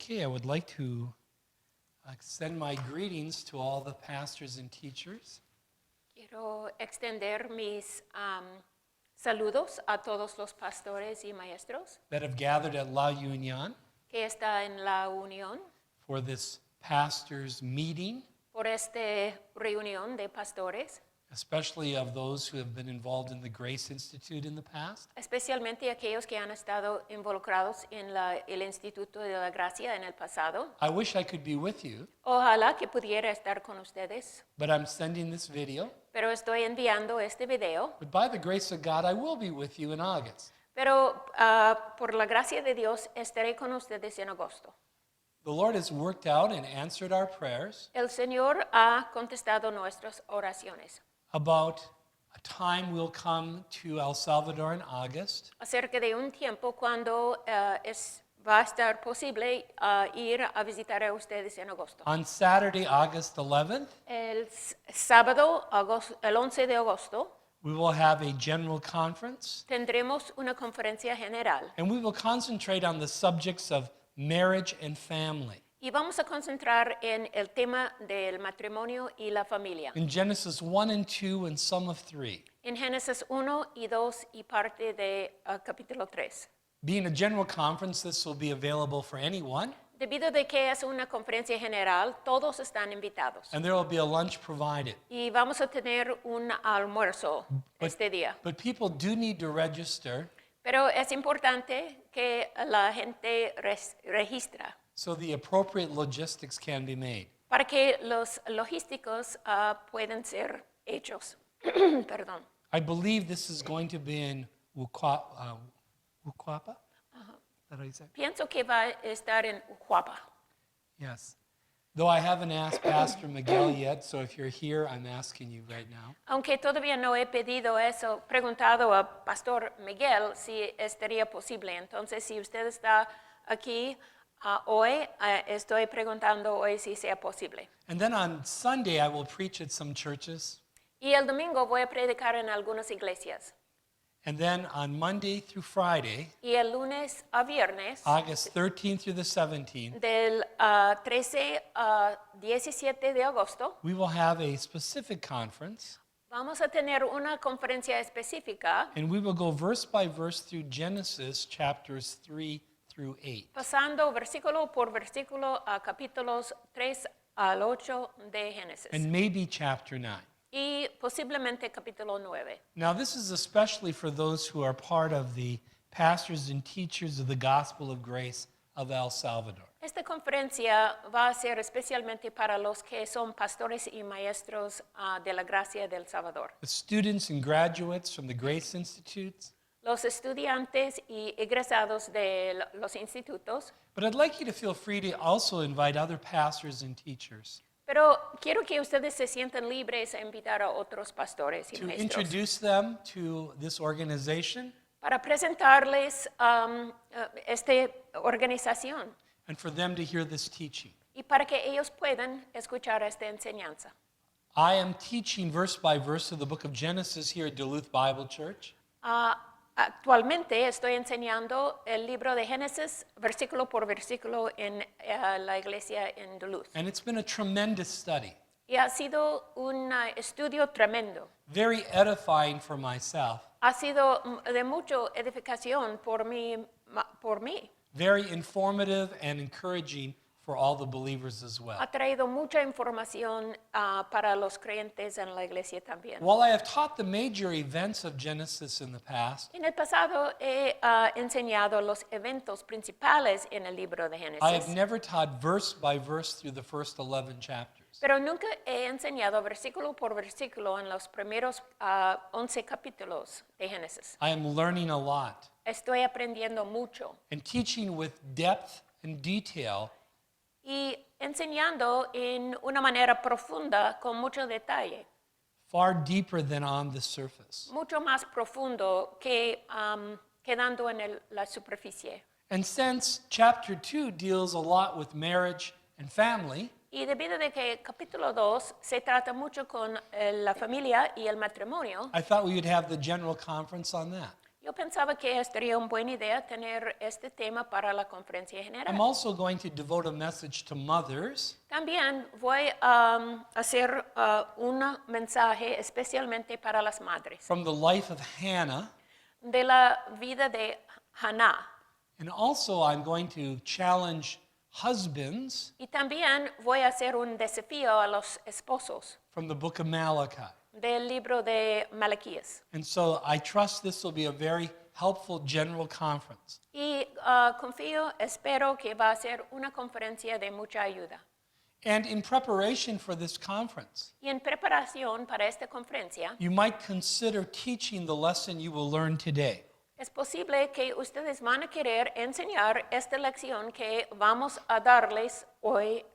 Okay, I would like to extend my greetings to all the pastors and teachers. Quiero extender mis saludos a todos los pastores y maestros That have gathered at La Union que está en la unión for this pastors' meeting, por esta reunión de pastores, especially of those who have been involved in the Grace Institute in the past. especialmente aquellos que han estado involucrados en el Instituto de la Gracia en el pasado. I wish I could be with you, Ojalá que pudiera estar con ustedes, but I'm sending this video. pero estoy enviando este video. But by the grace of God, I will be with you in August. Pero por la gracia de Dios estaré con ustedes en agosto. The Lord has worked out and answered our prayers El Señor ha contestado nuestras oraciones about a time we'll come to El Salvador in August. acerca de un tiempo cuando va a estar posible ir a visitar a ustedes en agosto. On Saturday, August 11th, El sábado, el 11 de agosto, we will have a general conference, tendremos una conferencia general and we will concentrate on the subjects of marriage and family. y vamos a concentrar en el tema del matrimonio y la familia. In Genesis 1 and 2 and some of 3. En Génesis 1 y 2 y parte de capítulo 3. Being a general conference, this will be available for anyone, Debido de que es una conferencia general, todos están invitados. and there will be a lunch provided. Y vamos a tener un almuerzo este día. But people do need to register Pero es importante que la gente registra so the appropriate logistics can be made. para que los logísticos puedan ser hechos. Perdón. I believe this is going to be in Ucuapa? Is that how you say it? Pienso que va a estar en Ucuapa. Yes. Though I haven't asked Pastor Miguel yet, so if you're here, I'm asking you right now. Aunque todavía no he pedido eso, preguntado a Pastor Miguel si estaría posible. Entonces, si usted está aquí hoy, estoy preguntando hoy si sea posible. And then on Sunday, I will preach at some churches. Y el domingo voy a predicar en algunas iglesias. And then on Monday through Friday, Y el lunes a viernes, August 13th through the 17th, del 13 a 17 de agosto, we will have a specific conference, vamos a tener una conferencia específica and we will go verse by verse through Genesis chapters 3 through 8. pasando versículo por versículo a capítulos 3 al 8 de Génesis And maybe chapter 9. y posiblemente capítulo 9. Now, this is especially for those who are part of the pastors and teachers of the gospel of grace of El Salvador. Esta conferencia va a ser especialmente para los que son pastores y maestros de la gracia del Salvador. The students and graduates from the Grace Institutes. Los estudiantes y egresados de los institutos. But I'd like you to feel free to also invite other pastors and teachers Pero quiero que ustedes se sientan libres a invitar a otros pastores y to maestros introduce them to this organization para presentarles esta organización and for them to hear this teaching. y para que ellos puedan escuchar esta enseñanza. I am teaching verse by verse of the book of Genesis here at Duluth Bible Church. Actualmente estoy enseñando el libro de Génesis versículo por versículo en la iglesia en Duluth. And it's been a tremendous study, Y ha sido un estudio tremendo. very edifying for myself, Ha sido de mucha edificación por mí. very informative and encouraging for all the believers as well. Ha traído mucha información para los creyentes en la iglesia también. While I have taught the major events of Genesis in the past, En el pasado he enseñado los eventos principales en el libro de I have Génesis, never taught verse by verse through the first 11 chapters. pero nunca he enseñado versículo por versículo en los primeros 11 capítulos de Génesis. I am learning a lot Estoy aprendiendo mucho and teaching with depth and detail y enseñando en una manera profunda con mucho detalle, far deeper than on the surface. mucho más profundo que quedando en la superficie. And since chapter 2 deals a lot with marriage and family, Y debido de que capítulo 2 se trata mucho con la familia y el matrimonio, I thought we would have the general conference on that. Yo pensaba que sería una buena idea tener este tema para la conferencia I'm general. also going to devote a message to mothers También voy a hacer un mensaje especialmente para las madres from the life of Hannah. de la vida de Hannah. And also, I'm going to challenge husbands Y también voy a hacer un desafío a los esposos from the book of Malachi. del libro de Malaquías. And so I trust this will be a very helpful general conference. Y confío, espero que va a ser una conferencia de mucha ayuda. And in preparation for this conference, Y en preparación para esta conferencia, you might consider teaching the lesson you will learn today. es posible que ustedes van a querer enseñar esta lección que vamos a darles hoy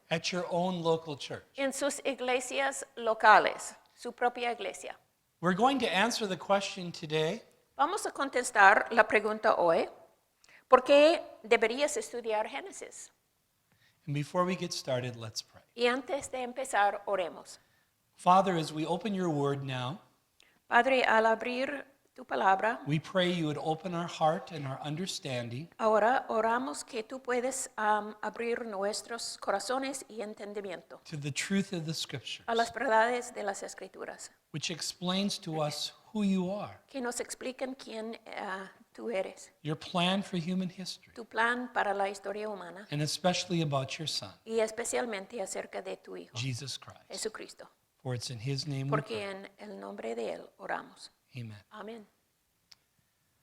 At your own local church. en sus iglesias locales, su propia iglesia. We're going to answer the question today, Vamos a contestar la pregunta hoy, ¿por qué deberías estudiar Génesis? and before we get started, let's pray. Y antes de empezar, oremos. Father, as we open your word now, Padre, al abrir tu palabra, we pray you would open our heart and our understanding ahora oramos que tú puedes abrir nuestros corazones y entendimiento to the truth of the scriptures, a las verdades de las Escrituras, which explains to us who you are, que nos expliquen quién tú eres, your plan for human history, tu plan para la historia humana and especially about your Son, y especialmente acerca de tu Hijo, Jesus Christ. Jesucristo, For it's in his name we porque pray. en el nombre de Él oramos. Amen. Amén.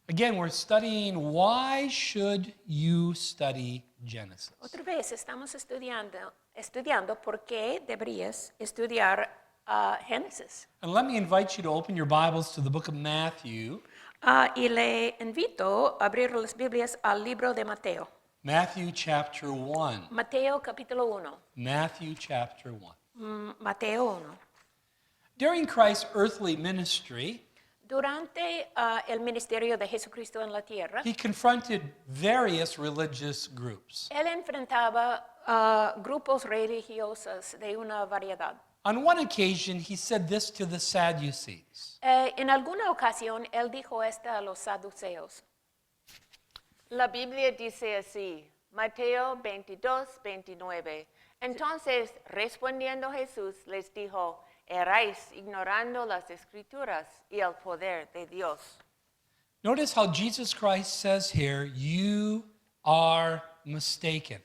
Again, we're studying why should you study Genesis? Otra vez estamos estudiando por qué deberías estudiar Génesis. And let me invite you to open your Bibles to the book of Matthew, Y le invito a abrir las Biblias al libro de Mateo. Matthew chapter 1. Mateo capítulo 1. Matthew chapter 1. Mateo 1. During Christ's earthly ministry, Durante el ministerio de Jesucristo en la tierra, he confronted various religious groups. él enfrentaba grupos religiosos de una variedad. On one occasion, he said this to the Sadducees. En alguna ocasión, él dijo esto a los saduceos. La Biblia dice así, Mateo 22:29. Entonces, respondiendo Jesús, les dijo, erais ignorando las Escrituras y el poder de Dios. Notice how Jesus Christ says here, you are mistaken.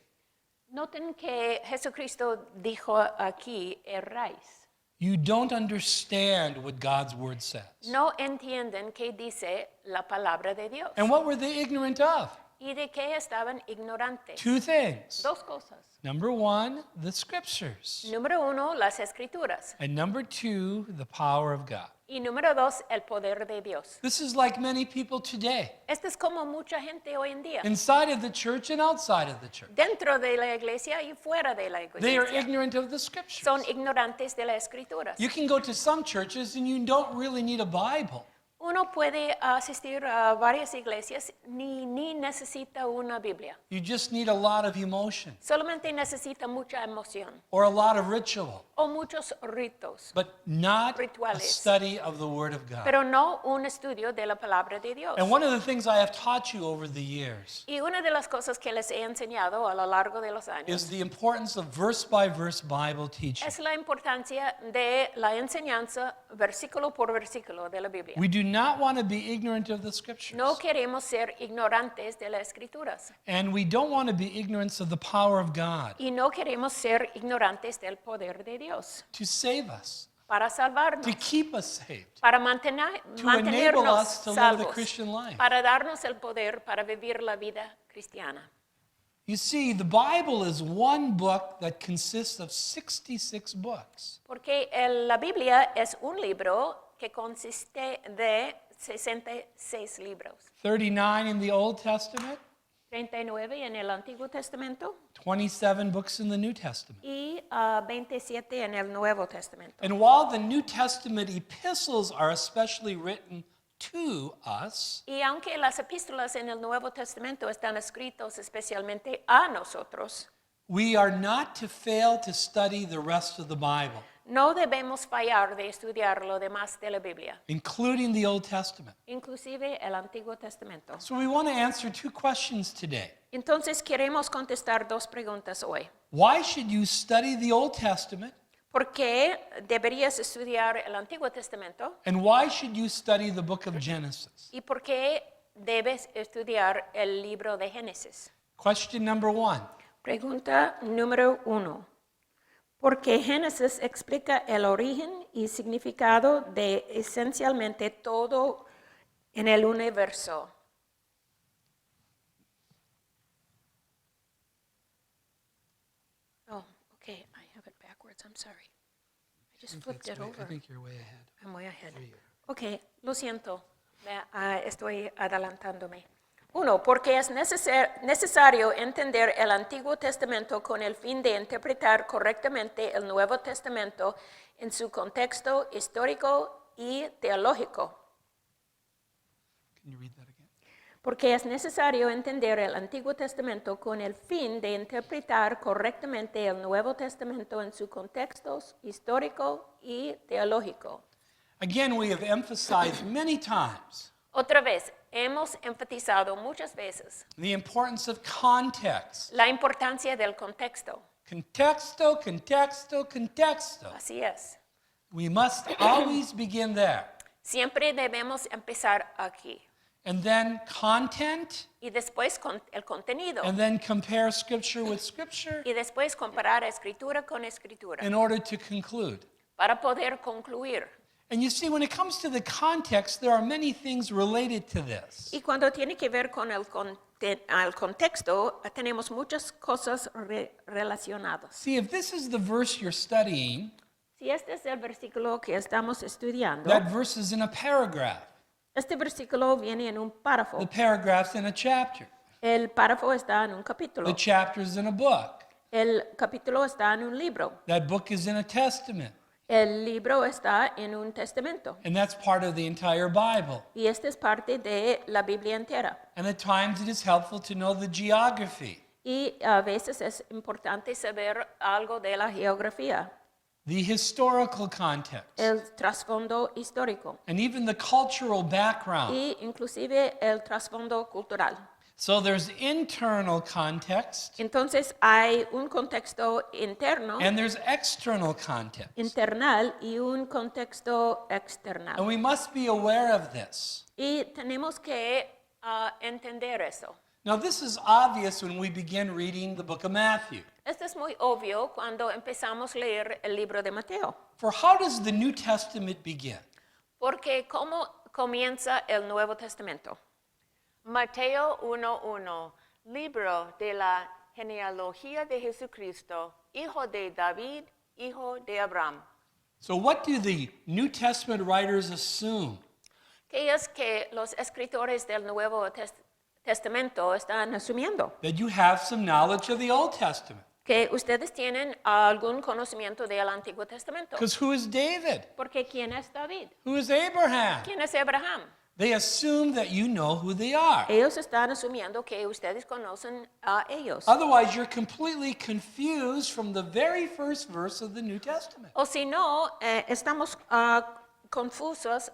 Noten que Jesucristo dijo aquí, erráis. You don't understand what God's word says. No entienden qué dice la palabra de Dios. And what were they ignorant of? ¿Y de qué estaban ignorantes? Two things. Dos cosas. Number one, the scriptures. Número uno, las escrituras. And number two, the power of God. Y número dos, el poder de Dios. This is like many people today, Esto es como mucha gente hoy en día. inside of the church and outside of the church. Dentro de la iglesia y fuera de la They are iglesia. ignorant of the scriptures. Son ignorantes de las escrituras. You can go to some churches and you don't really need a Bible. Uno puede asistir a varias iglesias ni necesita una Biblia. You just need a lot of emotion Solamente necesita mucha emoción or a lot of ritual, o muchos ritos, but not a Rituales. study of the Word of God. pero no un estudio de la palabra de Dios. And one of the things I have taught you over the years Y una de las cosas que les he enseñado a lo largo de los is años the importance of verse-by-verse Bible teaching. es la importancia de la enseñanza versículo por versículo de la Biblia. We do not want to be ignorant of the scriptures. No queremos ser ignorantes de las escrituras And we don't want to be ignorant of the power of God y no queremos ser ignorantes del poder de Dios to save us, para salvarnos, to keep us saved, para to enable mantenernos us to live the salvos, Christian life. para darnos el poder para vivir la vida cristiana. You see, the Bible is one book that consists of 66 books. Porque la Biblia es un libro que consiste de 66 libros. 39 in the Old Testament, 39 en el Antiguo Testamento 27 books in the New Testament. y 27 en el Nuevo Testamento. And while the New Testament epistles are especially written to us, Y aunque las epístolas en el Nuevo Testamento están escritos especialmente a nosotros, we are not to fail to study the rest of the Bible. no debemos fallar de estudiar lo demás de la Biblia, including the Old Testament. inclusive el Antiguo Testamento. So we want to answer two questions today. Entonces queremos contestar dos preguntas hoy. Why should you study the Old Testament? ¿Por qué deberías estudiar el Antiguo Testamento? And why should you study the book of Genesis? ¿Y por qué debes estudiar el libro de Génesis? Question number 1. Pregunta número 1. Porque Génesis explica el origen y significado de esencialmente todo en el universo. Oh, okay, I have it backwards. I'm sorry. I just flipped it over. you're way ahead. I'm way ahead. Ok, lo siento. Estoy adelantándome. 1. Porque es necesario entender el Antiguo Testamento con el fin de interpretar correctamente el Nuevo Testamento en su contexto histórico y teológico. Can you read that again? Porque es necesario entender el Antiguo Testamento con el fin de interpretar correctamente el Nuevo Testamento en su contexto histórico y teológico. Again, we have emphasized many times Otra vez, hemos enfatizado muchas veces the importance of context. la importancia del contexto. Contexto, contexto, contexto. Así es. We must always begin there. Siempre debemos empezar aquí. And then content, Y después el contenido. and then compare scripture with scripture Y después comparar escritura con escritura. in order to conclude. Para poder concluir. And you see, when it comes to the context, there are many things related to this. Y cuando tiene que ver con el contexto, tenemos muchas cosas relacionadas. See, if this is the verse you're studying, Si este es el versículo que estamos estudiando, that verse is in a paragraph. este versículo viene en un párrafo. The paragraph's in a chapter. El párrafo está en un capítulo. The chapter's in a book. El capítulo está en un libro. That book is in a testament. El libro está en un testamento. And that's part of the entire Bible. Y esta es parte de la Biblia entera. And at times it is helpful to know the geography, Y a veces es importante saber algo de la geografía, the historical context, el trasfondo histórico and even the cultural background. y inclusive el trasfondo cultural. So there's internal context Entonces hay un contexto interno, and there's external context. internal y un contexto And external. we must be aware of this. Y tenemos que entender eso. Now, this is obvious when we begin reading the book of Matthew. Esto es muy obvio cuando empezamos a leer el libro de Mateo. For how does the New Testament begin? Porque ¿cómo comienza el Nuevo Testamento? Mateo 1:1, libro de la genealogía de Jesucristo, hijo de David, hijo de Abraham. So, what do the New Testament writers assume? Que es que los escritores del Nuevo Testamento están asumiendo That you have some knowledge of the Old Testament. que ustedes tienen algún conocimiento del Antiguo Testamento. Because who is David? Porque ¿quién es David? Who is Abraham? ¿Quién es Abraham? They assume that you know who they are. Ellos están asumiendo que ustedes conocen a ellos. Otherwise, you're completely confused from the very first verse of the New Testament. O si no, estamos confusos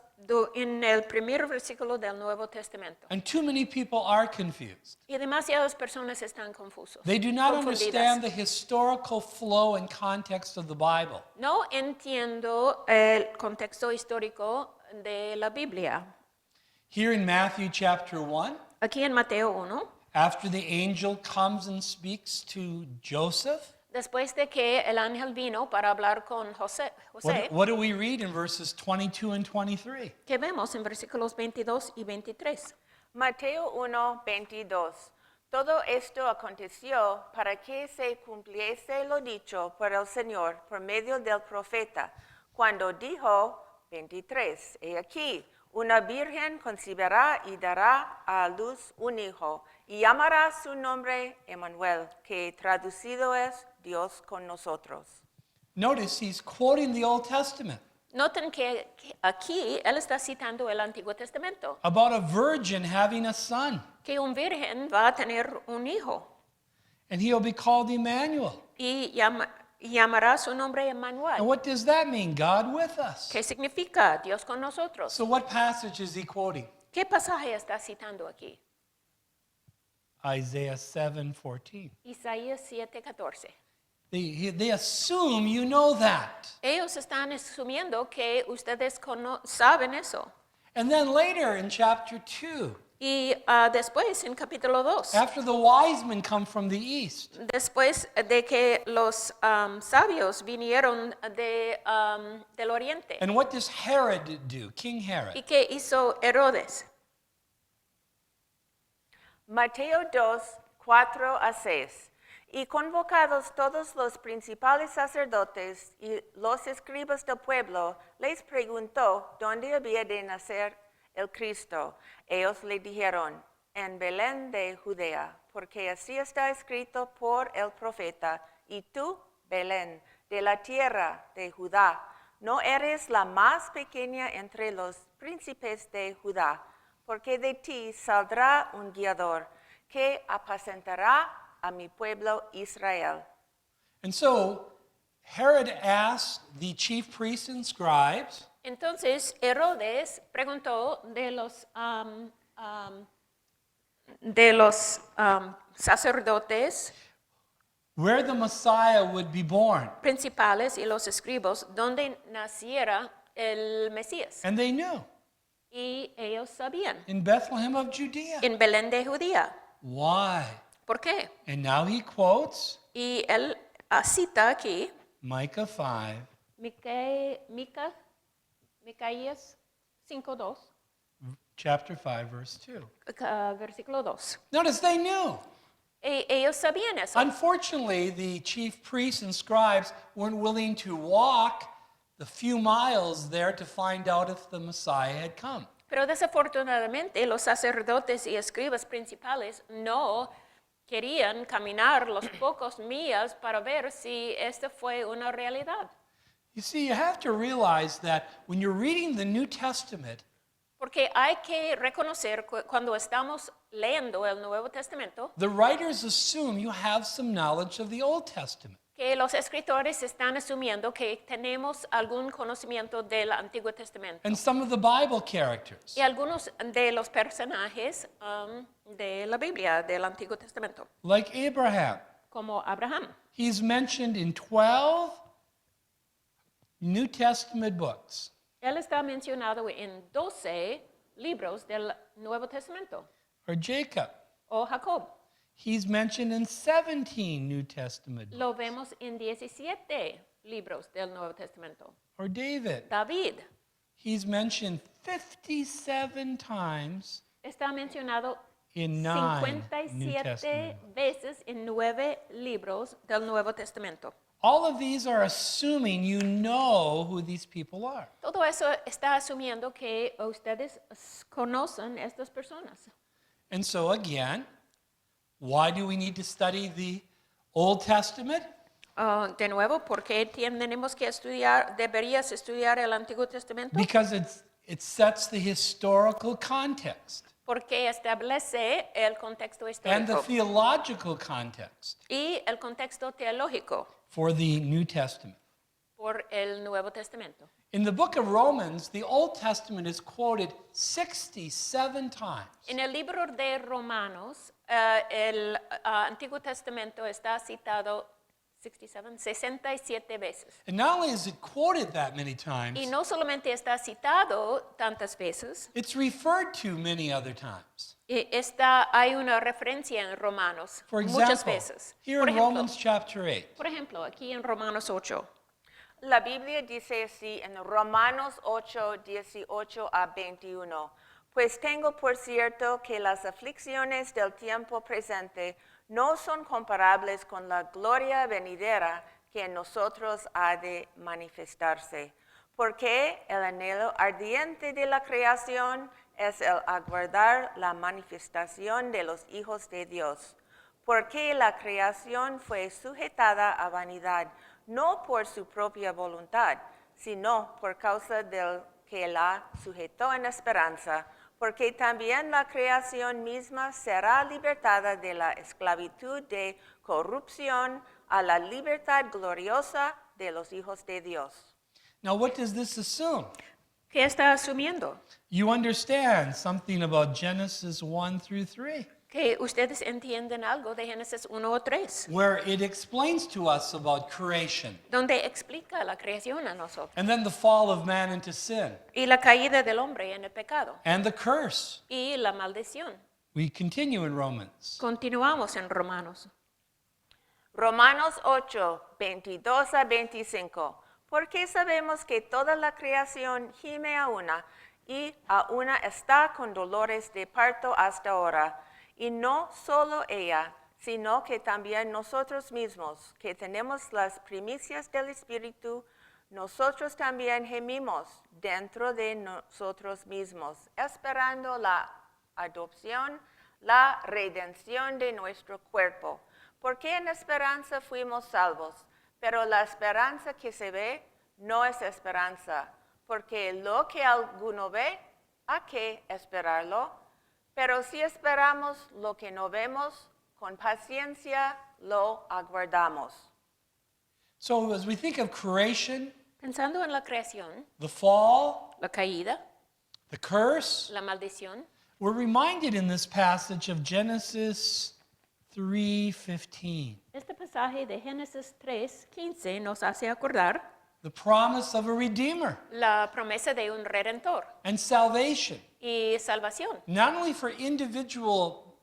en el primer versículo del Nuevo Testamento. And too many people are confused. Y demasiadas personas están confusos. They do not confundidas. understand the historical flow and context of the Bible. No entiendo el contexto histórico de la Biblia. Here in Matthew chapter 1, Aquí en Mateo 1, after the angel comes and speaks to Joseph, después de que el ángel vino para hablar con José, what do we read in verses 22 and 23? que vemos en versículos 22 y 23. Mateo 1:22. Todo esto aconteció para que se cumpliese lo dicho por el Señor por medio del profeta, cuando dijo, 23, he aquí, una virgen concebirá y dará a luz un hijo, y llamará su nombre Emmanuel, que traducido es Dios con nosotros. Notice he's quoting the Old Testament Noten que aquí él está citando el Antiguo Testamento, about a virgin having a son, que un virgen va a tener un hijo and he'll be called Emmanuel. y llamará su nombre And Emmanuel. what does that mean? God with us. ¿Qué significa Dios con nosotros? So what passage is he quoting? ¿Qué pasaje está citando aquí? Isaiah 7:14. Isaías 7:14. They assume you know that. Ellos están asumiendo que ustedes saben eso. And then later in chapter 2, Y después, en capítulo 2, after the wise men come from the east, después de que los sabios vinieron del oriente, and what does Herod do? King ¿y Herod. qué hizo Herodes? Mateo 2, 4 a 6. Y convocados todos los principales sacerdotes y los escribas del pueblo, les preguntó dónde había de nacer el Cristo. Ellos le dijeron, en Belén de Judea, porque así está escrito por el profeta. Y tú, Belén, de la tierra de Judá, no eres la más pequeña entre los príncipes de Judá, porque de ti saldrá un guiador que apacentará a mi pueblo Israel. And so Herod asked the chief priests and scribes, Entonces Herodes preguntó de los sacerdotes where the Messiah would be born. principales y los escribos dónde naciera el Mesías. And they knew, Y ellos sabían, in Bethlehem of Judea. en Belén de Judía. Why? ¿Por qué? And now he quotes Y él cita aquí Micah 5, Micaías 5:2, chapter 5, verse 2. versículo 2. Notice they knew. Ellos sabían eso. Unfortunately, the chief priests and scribes weren't willing to walk the few miles there to find out if the Messiah had come. Pero desafortunadamente los sacerdotes y escribas principales no querían caminar los pocos millas para ver si esto fue una realidad. You see, you have to realize that when you're reading the New Testament, Porque hay que reconocer cuando estamos leyendo el Nuevo Testamento the writers assume you have some knowledge of the Old Testament. que los escritores están asumiendo que tenemos algún conocimiento del Antiguo Testamento. And some of the Bible characters, Y algunos de los personajes de la Biblia, del Antiguo Testamento, like Abraham. como Abraham. He's mentioned in 12 New Testament books. Él está mencionado en 12 libros del Nuevo Testamento. Or Jacob. O Jacob. He's mentioned in 17 New Testament books. Lo vemos en 17 libros del Nuevo Testamento. Or David. David He's mentioned 57 times está mencionado in 9 New 57 Testament. veces en 9 libros del Nuevo Testamento. All of these are assuming you know who these people are. Todo eso está asumiendo que ustedes conocen estas personas. And so again, why do we need to study the Old Testament? De nuevo, ¿por qué tenemos que estudiar, deberías estudiar el Antiguo Testamento? Because it sets the historical context Porque establece el contexto and the histórico theological context y el contexto teológico for the New Testament. por el Nuevo Testamento. In the book of Romans, the Old Testament is quoted 67 times. En el libro de Romanos, el Antiguo Testamento está citado 67 veces. And not only is it quoted that many times, Y no solamente está citado tantas veces, it's referred to many other times. hay una referencia en Romanos For muchas example, veces. here Por in ejemplo, Romans chapter 8, por ejemplo, aquí en Romanos 8. La Biblia dice así en Romanos 8, 18 a 21. Pues tengo por cierto que las aflicciones del tiempo presente no son comparables con la gloria venidera que en nosotros ha de manifestarse. Porque el anhelo ardiente de la creación es el aguardar la manifestación de los hijos de Dios. Porque la creación fue sujetada a vanidad, no por su propia voluntad, sino por causa del que la sujetó en esperanza, porque también la creación misma será libertada de la esclavitud de corrupción a la libertad gloriosa de los hijos de Dios. Now, what does this assume? ¿Qué está asumiendo? You understand something about Genesis 1 through 3, Que ustedes entienden algo de Génesis 1 o 3, where it explains to us about creation donde explica la creación a nosotros and then the fall of man into sin y la caída del hombre en el pecado and the curse. y la maldición. We continue in Romans. Continuamos en Romanos. Romanos 8, 22 a 25. Porque sabemos que toda la creación gime a una y a una está con dolores de parto hasta ahora. Y no solo ella, sino que también nosotros mismos, que tenemos las primicias del Espíritu, nosotros también gemimos dentro de nosotros mismos, esperando la adopción, la redención de nuestro cuerpo. Porque en esperanza fuimos salvos, pero la esperanza que se ve no es esperanza, porque lo que alguno ve, ¿a qué esperarlo? Pero si esperamos lo que no vemos, con paciencia lo aguardamos. So, as we think of creation, Pensando en la creación, the fall, la caída, the curse, la maldición, we're reminded in this passage of Genesis 3:15, este pasaje de Génesis 3:15 nos hace acordar the promise of a redeemer la promesa de un redentor and salvation, y salvación, not only for individual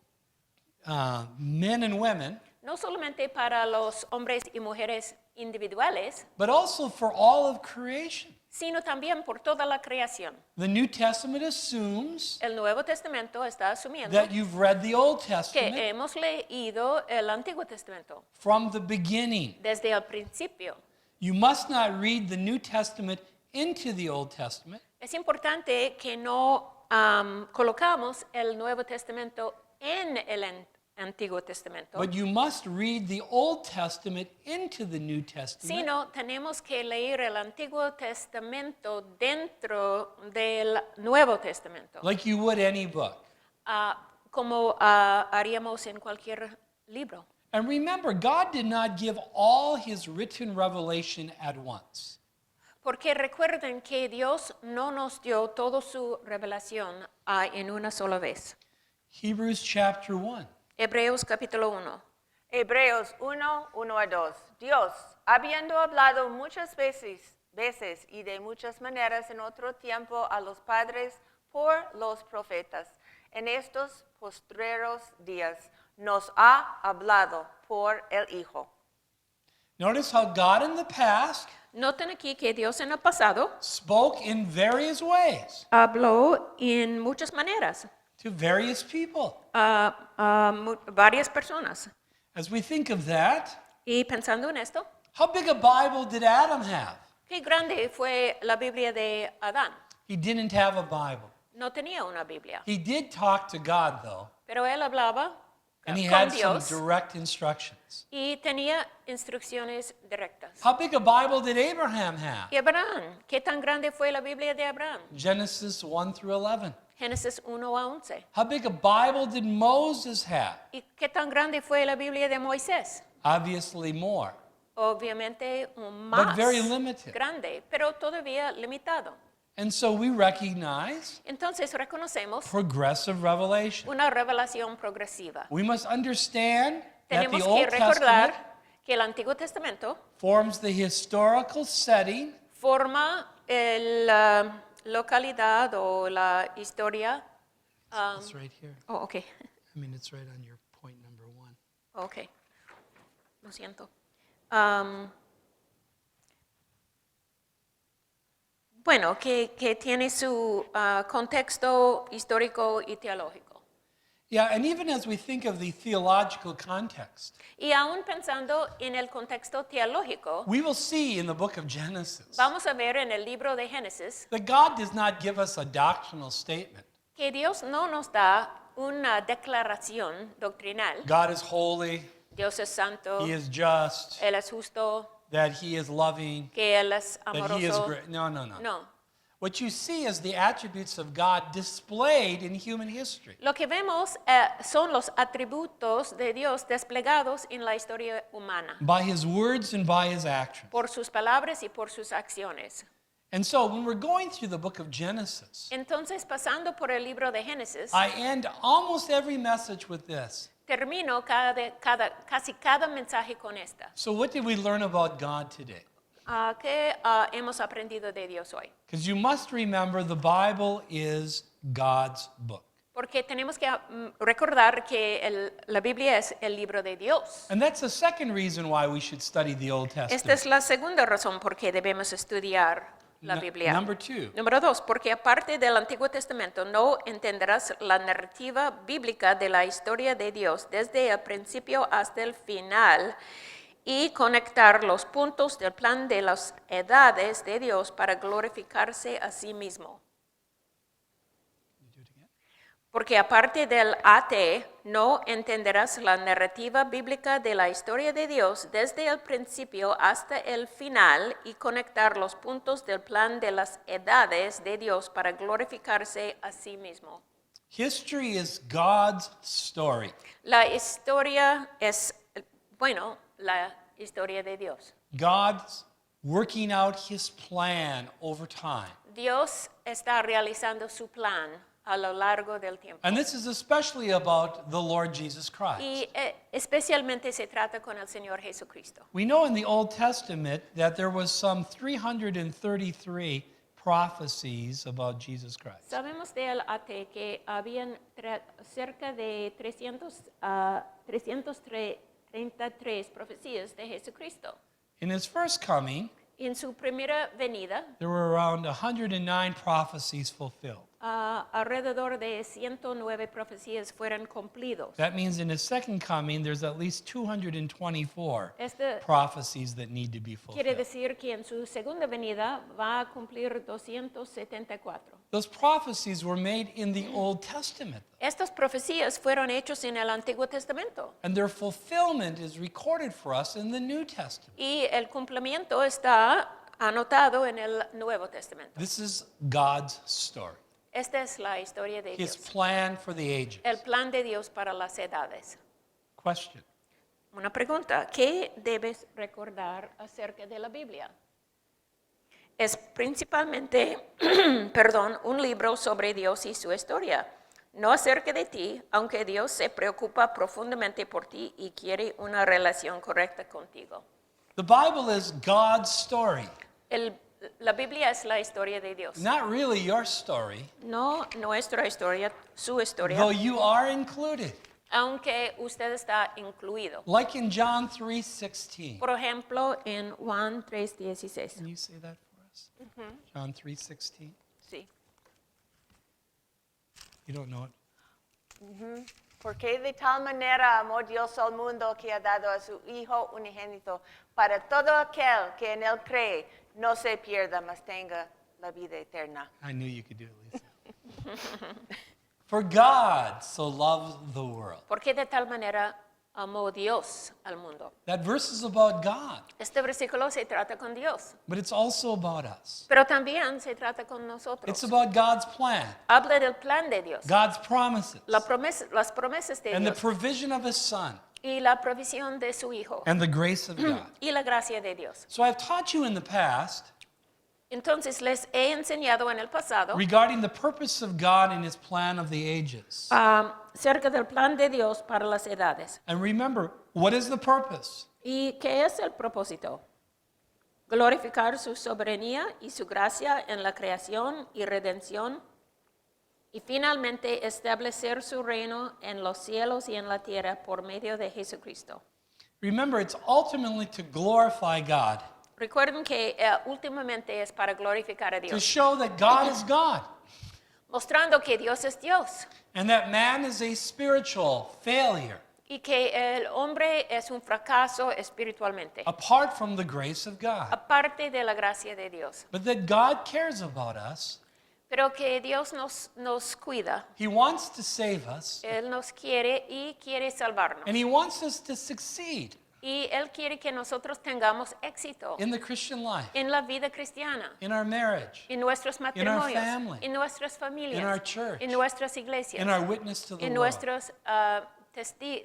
men and women, no solamente para los hombres y mujeres individuales, but also for all of creation. sino también por toda la creación. The New Testament assumes El Nuevo Testamento está asumiendo that you've read the Old que Testament hemos leído el Antiguo Testamento from the beginning. desde el principio. You must not read the New Testament into the Old Testament, Es importante que no colocamos el Nuevo Testamento en el Antiguo Testamento, but you must read the Old Testament into the New Testament sino tenemos que leer el Antiguo Testamento dentro del Nuevo Testamento, like you would any book. como haríamos en cualquier libro. And remember, God did not give all his written revelation at once. Porque recuerden que Dios no nos dio toda su revelación en una sola vez. Hebrews chapter 1. Hebreos capítulo 1. Hebreos 1, 1 a 2. Dios, habiendo hablado muchas veces y de muchas maneras en otro tiempo a los padres por los profetas, en estos postreros días nos ha hablado por el Hijo. Notice how God in the past Noten aquí que Dios en el pasado spoke in various ways habló en muchas maneras to various people. a varias personas. As we think of that, Y pensando en esto, how big a Bible did Adam have? qué grande fue la Biblia de Adán. He didn't have a Bible. No tenía una Biblia, He did talk to God, though, pero él hablaba and he con had some Dios direct instructions. y tenía instrucciones directas. How big a Bible did Abraham have? Y Abraham, ¿qué tan grande fue la Biblia de Abraham? Genesis 1 through 11. Génesis 1 a 11. How big a Bible did Moses have? ¿Y qué tan grande fue la Biblia de Moisés? Obviously more, Obviamente but más very limited. grande, pero todavía limitado. And so we recognize Entonces reconocemos progressive revelation. una revelación progresiva. We must understand that the Tenemos que Old Testament recordar que el Antiguo Testamento forms the historical setting forma la localidad o la historia. It's right here. Oh, ok. I mean, it's right on your point number 1. Ok. Lo siento. Bueno, que tiene su contexto histórico y teológico. Yeah, and even as we think of the theological context, Y aún pensando en el contexto teológico, we will see in the book of Genesis vamos a ver en el libro de Génesis that God does not give us a doctrinal statement. que Dios no nos da una declaración doctrinal. God is holy, Dios es santo, He is just, Él es justo, that He is loving, que Él es that He is amoroso. great. No. No, What you see is the attributes of God displayed in human history. Lo que vemos son los atributos de Dios desplegados en la historia humana, By his words and by his actions. por sus palabras y por sus acciones. And so when we're going through the book of Genesis, Entonces, pasando por el libro de Génesis, I end almost every message with this. termino casi cada mensaje con esta. So what did we learn about God today? ¿Qué hemos aprendido de Dios hoy? Because you must remember the Bible is God's book. Porque tenemos que recordar que la Biblia es el libro de Dios. And that's the second reason why we should study the Old Esta Testament. es la segunda razón por qué debemos estudiar la Biblia. Number 2, Número 2, porque aparte del Antiguo Testamento no entenderás la narrativa bíblica de la historia de Dios desde el principio hasta el final y conectar los puntos del plan de las edades de Dios para glorificarse a sí mismo. Porque aparte del AT, no entenderás la narrativa bíblica de la historia de Dios desde el principio hasta el final y conectar los puntos del plan de las edades de Dios para glorificarse a sí mismo. history is God's story. La historia es, la historia de Dios. God's working out his plan over time. Dios está realizando su plan a lo largo del tiempo. And this is especially about the Lord Jesus Christ. Y especialmente se trata con el Señor Jesucristo. We know in the Old Testament that there was some 333 prophecies about Jesus Christ. Sabemos del AT que habían cerca de 333 profecías de Jesucristo. In his first coming, En su primera venida, there were around 109 prophecies fulfilled. alrededor de 109 profecías fueron cumplidos. That means in his second coming, there's at least 224 Este prophecies that need to be quiere fulfilled. decir que en su segunda venida va a cumplir 274. Those prophecies were made in the Old Testament, Estas profecías fueron hechas en el Antiguo Testamento and their fulfillment is recorded for us in the New Testament. y el cumplimiento está anotado en el Nuevo Testamento. This is God's story, Esta es la historia de his Dios, plan for the ages. el plan de Dios para las edades. Question. Una pregunta, ¿qué debes recordar acerca de la Biblia? Es principalmente, un libro sobre Dios y su historia, no acerca de ti, aunque Dios se preocupa profundamente por ti y quiere una relación correcta contigo. The Bible is God's story, La Biblia es la historia de Dios, not really your story, no nuestra historia, su historia, though you are included. aunque usted está incluido. Like in John 3:16. Por ejemplo, en Juan 3:16. Can you say that for us? John 3:16. Sí. You don't know it? Porque de tal manera amó Dios al mundo que ha dado a su Hijo unigénito para todo aquel que en él cree no se pierda, mas tenga la vida eterna. I knew you could do it, Lisa. For God so loved the world. Porque de tal manera amó Dios al mundo. That verse is about God, Este versículo se trata con Dios, but it's also about us. pero también se trata con It's nosotros. about God's plan, Habla del plan de Dios, God's promises, las promesas de and the Dios provision of his Son, y la provisión de su Hijo and the grace of God. y la gracia de Dios. So I've taught you in the past Entonces les he enseñado en el pasado regarding the purpose of God and his plan of the ages. cerca del plan de Dios para las edades. And remember, what is the purpose? ¿Y qué es el propósito? Glorificar su soberanía y su gracia en la creación y redención y finalmente establecer su reino en los cielos y en la tierra por medio de Jesucristo. Remember, it's ultimately to glorify God, Recuerden que últimamente es para glorificar a to Dios, show that God is God, mostrando que Dios es Dios and that man is a spiritual failure y que el hombre es un fracaso espiritualmente, apart from the grace of God. aparte de la gracia de Dios. But that God cares about us. Pero que Dios nos cuida, He wants to save us, Él nos quiere y quiere salvarnos. and he wants us to succeed. Y Él quiere que nosotros tengamos éxito in the Christian life, en la vida cristiana, in our marriage, en nuestros matrimonios, family, en nuestras familias, in our church, en nuestras iglesias, in our witness to the en world. nuestros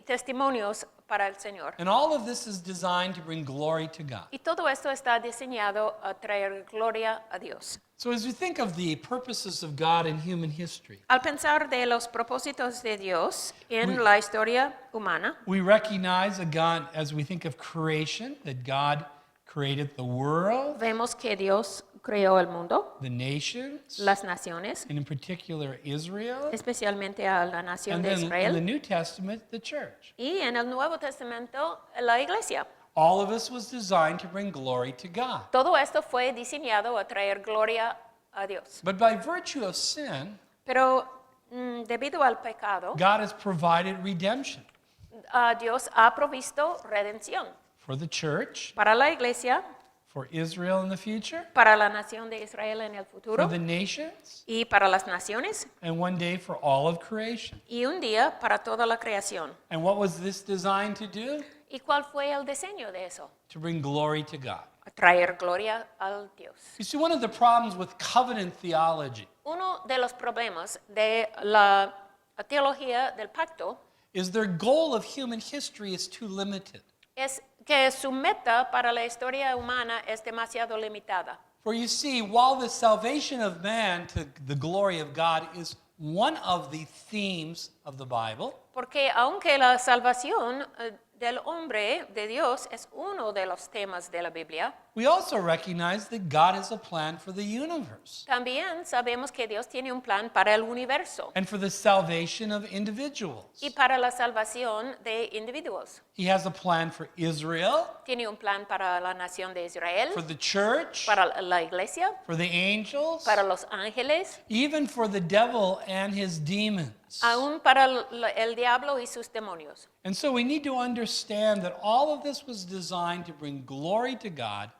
testimonios para el Señor. And all of this is designed to bring glory to God. Y todo esto está diseñado a traer gloria a Dios. So as we think of the purposes of God in human history, Al pensar de los propósitos de Dios en We- la historia humana, we recognize that God, as we think of creation, that God created the world, vemos que Dios creó el mundo, the nations, las naciones, and in particular Israel, especialmente a la nación and de then in the Israel, New Testament, the church. y en el Nuevo Testamento la iglesia. All of this was designed to bring glory to God. Todo esto fue diseñado a traer gloria a Dios. But by virtue of sin, Pero debido al pecado, God has provided redemption Dios ha provisto redención for the church, para la iglesia, for Israel in the future, para la nación de Israel en el for futuro the nations, y para las naciones, and one day for all of creation. y un día para toda la creación. And what was this designed to do? ¿Y cuál fue el diseño de eso? To bring glory to God. A traer gloria al Dios. You see, one of the problems with covenant theology Uno de los problemas de la teología del pacto is their goal of human history is too limited. es que su meta para la historia humana es demasiado limitada. For you see, while the salvation of man to the glory of God is one of the themes of the Bible, Porque aunque la salvación del hombre, de Dios, es uno de los temas de la Biblia, we also recognize that God has a plan for the universe también sabemos que Dios tiene un plan para el universo and for the salvation of individuals. y para la salvación de individuos. He has a plan for Israel, Tiene un plan para la nación de Israel, for the church, para la iglesia, for the angels, para los ángeles, even for the devil and his demons. aún para el diablo y sus demonios. And so we need to understand that all of this was designed to bring glory to God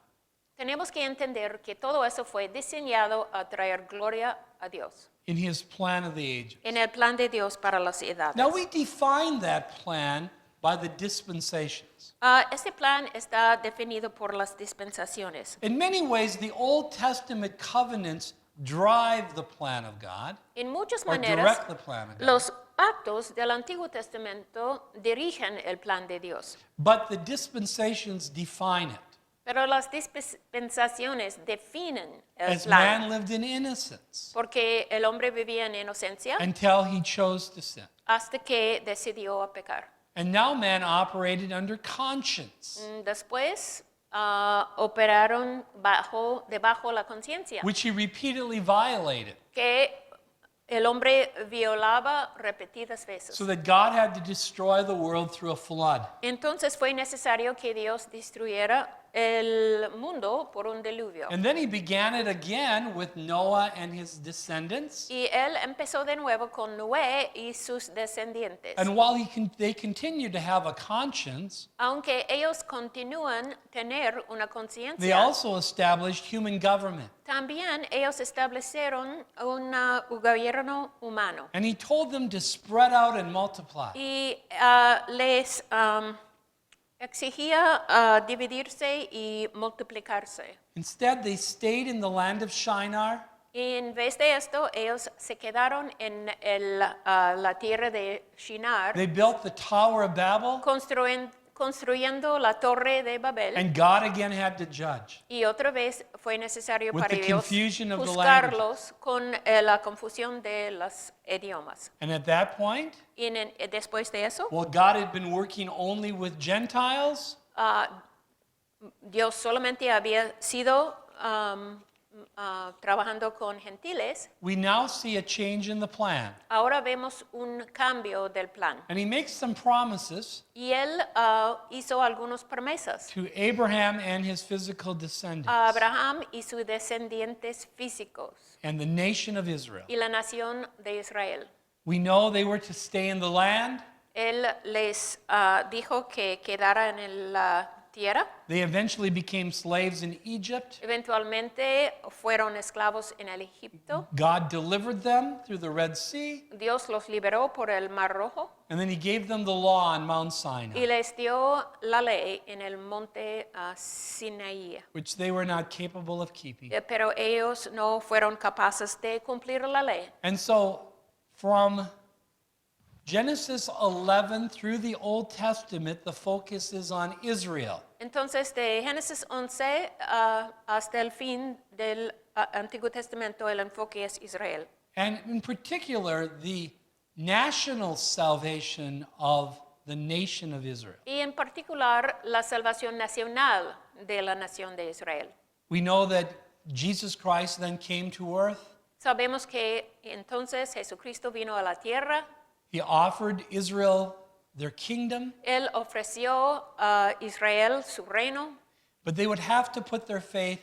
Tenemos que entender que todo eso fue diseñado a traer gloria a Dios, in his plan of the ages. en el plan de Dios para las edades. Now we define that plan by the dispensations. Este plan está definido por las dispensaciones. In many ways, the Old Testament covenants drive the plan of God En muchas or maneras, direct the plan of God. los pactos del Antiguo Testamento dirigen el plan de Dios, But the dispensations define it. pero las dispensaciones definen el As man plan, lived in innocence porque el hombre vivía en inocencia until he chose to sin. hasta que decidió a pecar. And now man operated under conscience, Después operaron debajo la conciencia, which he repeatedly violated, que el hombre violaba repetidas veces. so that God had to destroy the world through a flood. Entonces fue necesario que Dios destruyera el mundo por un diluvio. And then he began it again with Noah and his descendants. Y él empezó de nuevo con Noé y sus descendientes. And while they continued to have a conscience, Aunque ellos continúan tener una they conciencia, also established human government. también ellos establecieron un gobierno humano. And he told them to spread out and multiply. Y les exigía dividirse y multiplicarse. Instead, they stayed in the land of Shinar, Y en vez de esto, ellos se quedaron en la tierra de Shinar, they built the Tower of Babel, construyendo la torre de Babel. and God again had to judge. Y otra vez fue necesario With para the ellos confusion of the juzgarlos con la confusión de los idiomas. And at that point, Y después de eso, well, God had been working only with Gentiles. Dios solamente había sido trabajando con gentiles. We now see a change in the plan. Ahora vemos un cambio del plan. And he makes some promises Y él hizo algunas promesas to Abraham and his physical descendants a Abraham y sus descendientes físicos and the nation of Israel. y la nación de Israel. We know they were to stay in the land, Él les dijo que quedara en la tierra. They eventually became slaves in Egypt. Eventualmente fueron esclavos en el Egipto. God delivered them through the Red Sea, Dios los liberó por el Mar Rojo and then he gave them the law on Mount y Sinai, les dio la ley en el monte Sinaí. which they were not capable of keeping. Pero ellos no fueron capaces de cumplir la ley. And so from Genesis 11 through the Old Testament, the focus is on Israel. Entonces, de Génesis 11 hasta el fin del Antiguo Testamento, el enfoque es Israel. And in particular, the national salvation of the nation of Israel. Y en particular, la salvación nacional de la nación de Israel. We know that Jesus Christ then came to earth. Sabemos que entonces Jesucristo vino a la tierra. He offered Israel their kingdom, Él ofreció a Israel su reino, but they would have to put their faith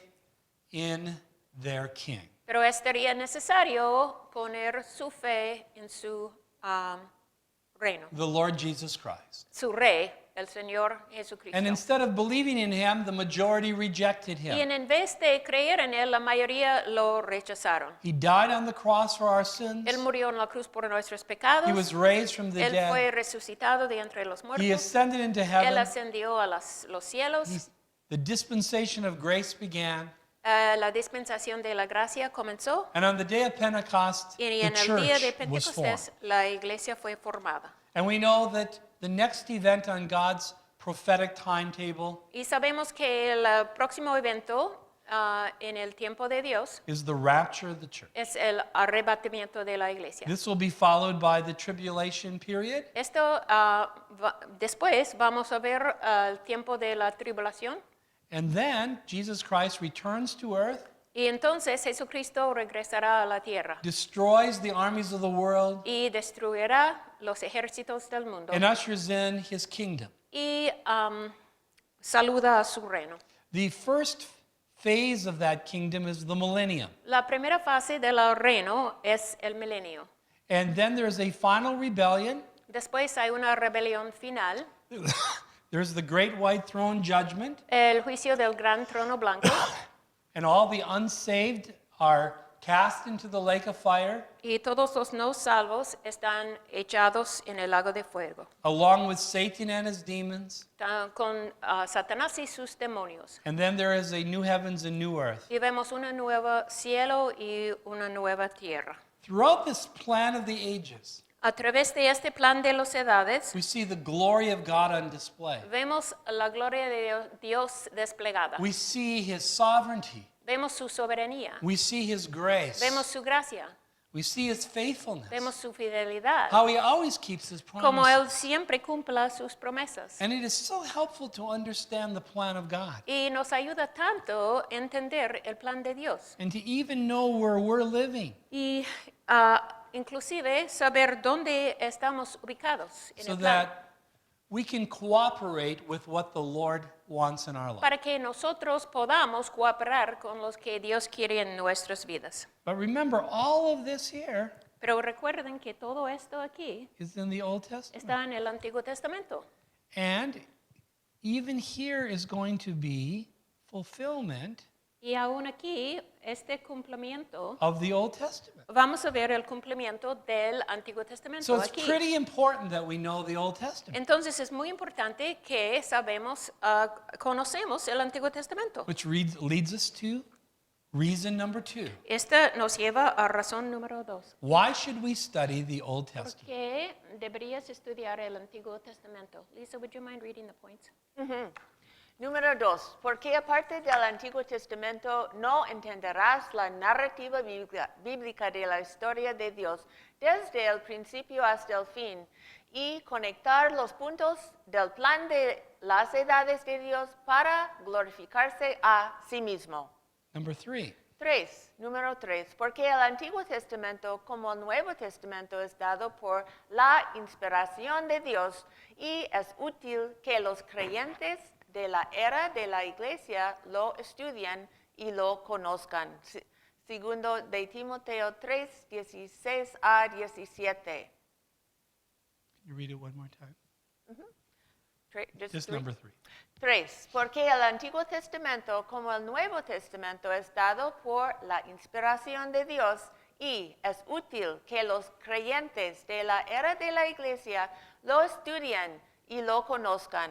in their king. pero sería necesario poner su fe en su reino, The Lord Jesus Christ. su rey, el Señor Jesucristo. And instead of believing in him, the majority rejected Y him. en vez de creer en él, la mayoría lo rechazaron. He died on the cross for our sins. Él murió en la cruz por nuestros pecados. He was raised from the Él fue dead. resucitado de entre los He muertos. ascended into Él heaven. ascendió a los cielos. The dispensation of grace began. La dispensación de la gracia comenzó. And on the day of Pentecost, Y the en el día de church was formed. Pentecostés, la iglesia fue formada. And we know that the next event on God's prophetic timetable Y sabemos que el próximo evento en el tiempo de Dios is the rapture of the church. es el arrebatamiento de la iglesia. This will be followed by the tribulation period. Esto después vamos a ver el tiempo de la tribulación. And then Jesus Christ returns to earth, Y entonces Jesucristo regresará a la tierra destroys the armies of the world, y destruirá los ejércitos del mundo and ushers in his kingdom. y saluda a su reino. The first phase of that kingdom is the millennium. La primera fase del reino es el milenio. And then there's a final rebellion. Después hay una rebelión final, There's the great white throne judgment, el juicio del gran trono blanco, and all the unsaved are cast into the lake of fire, y todos los no salvos están echados en el lago de fuego, along with Satan and his demons. con Satanás y sus demonios. And then there is a new heavens and new earth. Y vemos un nuevo cielo y una nueva tierra. Throughout this plan of the ages, A través de este plan de las edades, we see the glory of God on display. vemos la gloria de Dios desplegada. We see his sovereignty. Vemos su soberanía. We see his grace. Vemos su gracia. We see his faithfulness. Vemos su fidelidad. How he always keeps his Como promises. Él siempre cumpla sus promesas. And it is so helpful to understand the plan of God Y nos ayuda tanto a entender el plan de Dios. and to even know where we're living Y inclusive saber dónde estamos ubicados en so el plan. that we can cooperate with what the Lord wants in our life. Para que nosotros podamos cooperar con los que Dios quiere en nuestras vidas. But remember, all of this here Pero recuerden que todo esto aquí is in the Old Testament. está en el Antiguo Testamento. And even here is going to be fulfillment Y aún aquí, este cumplimiento, of the Old Testament. vamos a ver el cumplimiento del Antiguo Testamento So it's aquí. pretty important that we know the Old Testament, Entonces es muy importante que conocemos el Antiguo Testamento. which leads us to reason number 2. Esta nos lleva a razón número 2. Why should we study the Old ¿Por Testament? qué deberías estudiar el Antiguo Testamento? Lisa, would you mind reading the points? Número 2. Porque aparte del Antiguo Testamento no entenderás la narrativa bíblica de la historia de Dios desde el principio hasta el fin y conectar los puntos del plan de las edades de Dios para glorificarse a sí mismo. Number 3. 3. Número 3. Porque el Antiguo Testamento como el Nuevo Testamento es dado por la inspiración de Dios y es útil que los creyentes de la era de la iglesia lo estudien y lo conozcan. Segundo de Timoteo 3, 16 a 17. Can you read it one more time? Just number 3. 3. Porque el Antiguo Testamento, como el Nuevo Testamento, es dado por la inspiración de Dios y es útil que los creyentes de la era de la Iglesia lo estudien y lo conozcan.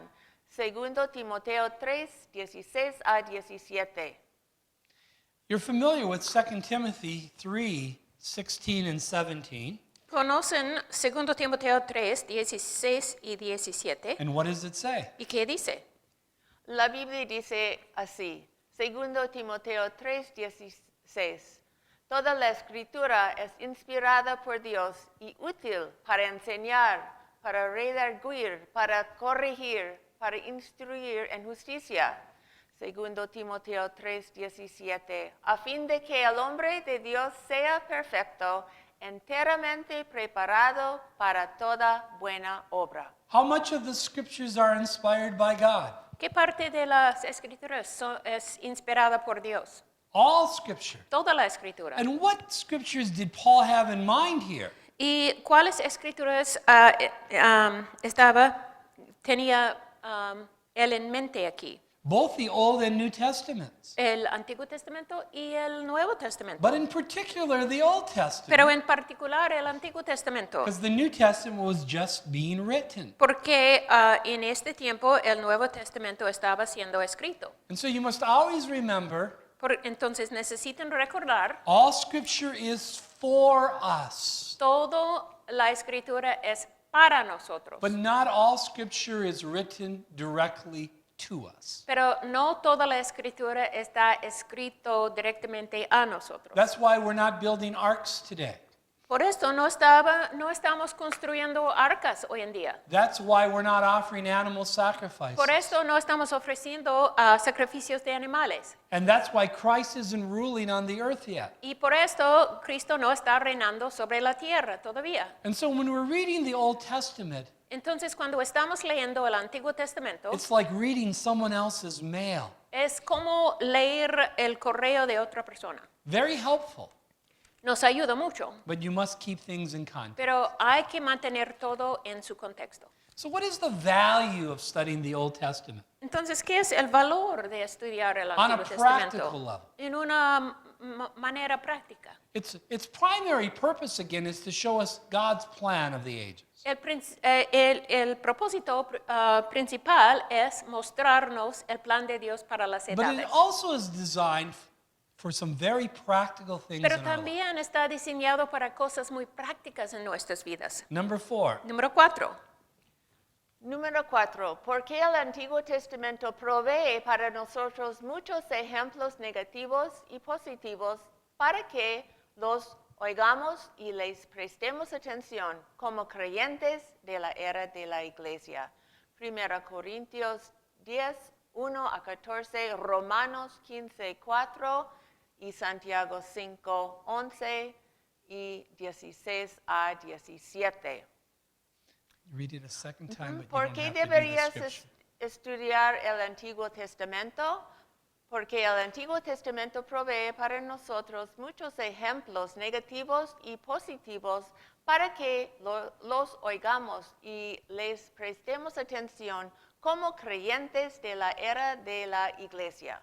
2 Timoteo 3, 16 a 17. You're familiar with 2 Timothy 3, 16 and 17. Conocen 2 Timoteo 3, 16 y 17. And what does it say? ¿Y qué dice? La Biblia dice así, 2 Timoteo 3, 16. Toda la escritura es inspirada por Dios y útil para enseñar, para redarguir, para corregir, para instruir en justicia. 2 Timoteo 3, 17. A fin de que el hombre de Dios sea perfecto, enteramente preparado para toda buena obra. How much of the scriptures are inspired by God? ¿Qué parte de las escrituras es inspirada por Dios? All scripture. Toda la escritura. And what scriptures did Paul have in mind here? ¿Y cuáles escrituras tenía él en mente aquí? Both the Old and New Testaments. El Antiguo Testamento y el Nuevo Testamento. But in particular, the Old Testament. Pero en particular el Antiguo Testamento. Because the New Testament was just being written. Porque en este tiempo el Nuevo Testamento estaba siendo escrito. And so you must always remember, Entonces necesitan recordar, all scripture is for us. toda la escritura es para nosotros. But not all scripture is written directly to us. Pero no toda la escritura está escrito directamente a nosotros. That's why we're not building arks today. Por esto no estamos construyendo arcas hoy en día. That's why we're not offering animal sacrifices. Por esto no estamos ofreciendo sacrificios de animales. And that's why Christ isn't ruling on the earth yet. Y por esto Cristo no está reinando sobre la tierra todavía. And so when we're reading the Old Testament, Entonces cuando estamos leyendo el Antiguo Testamento, it's like reading someone else's mail. es como leer el correo de otra persona. Very helpful, Nos ayuda mucho, but you must keep things in context. pero hay que mantener todo en su contexto. So what is the value of studying the Old Testament? Entonces, ¿qué es el valor de estudiar el On a Antiguo practical Testamento? level. En una manera práctica. Its primary purpose, again, is to show us God's plan of the ages. El propósito principal es mostrarnos el plan de Dios para las But edades. it also is designed for some very practical things Pero in our life. también está diseñado para cosas muy prácticas en nuestras vidas. Number 4, Número 4. Número 4. Porque el Antiguo Testamento provee para nosotros muchos ejemplos negativos y positivos para que los oigamos y les prestemos atención como creyentes de la era de la Iglesia. 1 Corintios 10, 1 a 14, Romanos 15, 4 y Santiago 5, 11 y 16 a 17. read it a second time, but you ¿Por don't qué have to do the deberías scripture. estudiar el Antiguo Testamento? Porque el Antiguo Testamento provee para nosotros muchos ejemplos negativos y positivos para que los oigamos y les prestemos atención como creyentes de la era de la Iglesia.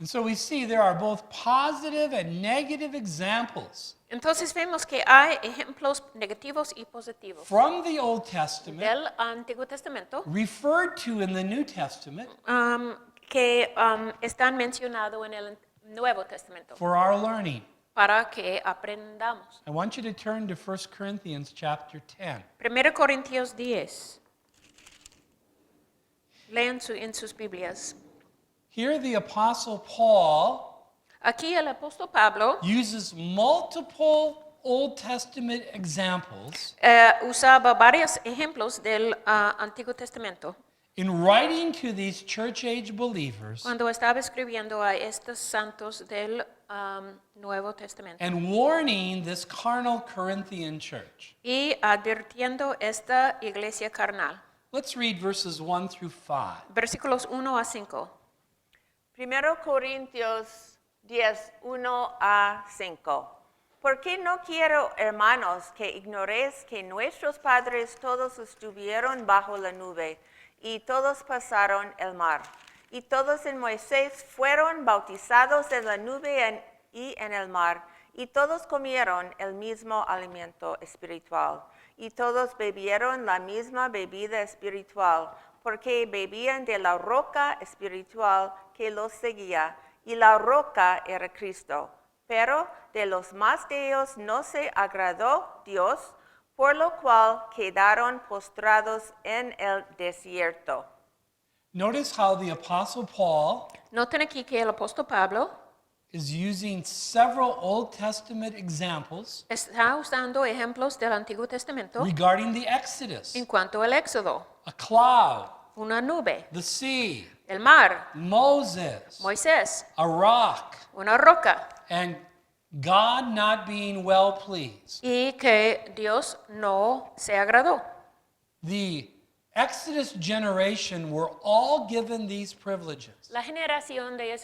And so we see there are both positive and negative examples Entonces vemos que hay ejemplos negativos y positivos from the Old Testament del Antiguo Testamento referred to in the New Testament que están mencionados en el Nuevo Testamento for our learning. para que aprendamos. I want you to turn to 1 Corinthians chapter 10. 1 Corintios 10. Lean en sus Biblias. Here the Apostle Paul Aquí el apóstol Pablo uses multiple Old Testament examples usaba varios ejemplos del Antiguo Testamento in writing to these church age believers cuando estaba escribiendo a estos santos del Nuevo Testamento and warning this carnal Corinthian church. y advirtiendo esta iglesia carnal. Let's read verses 1 through 5. Versículos 1 a 5. 1 Corintios 10, 1 a 5. Porque no quiero, hermanos, que ignoréis que nuestros padres todos estuvieron bajo la nube, y todos pasaron el mar. Y todos en Moisés fueron bautizados en la nube y en el mar, y todos comieron el mismo alimento espiritual, y todos bebieron la misma bebida espiritual, porque bebían de la roca espiritual que los seguía, y la roca era Cristo. Pero de los más de ellos no se agradó Dios, por lo cual quedaron postrados en el desierto. Notice how the Apostle Paul Noten aquí que el apóstol Pablo is using several Old Testament examples está usando ejemplos del Antiguo Testamento regarding the Exodus. en cuanto al Éxodo, A cloud, una nube, the sea, el mar, Moses, Moisés, a rock, una roca, and God not being well pleased. y que Dios no se agradó. The Exodus generation were all given these privileges. La generación de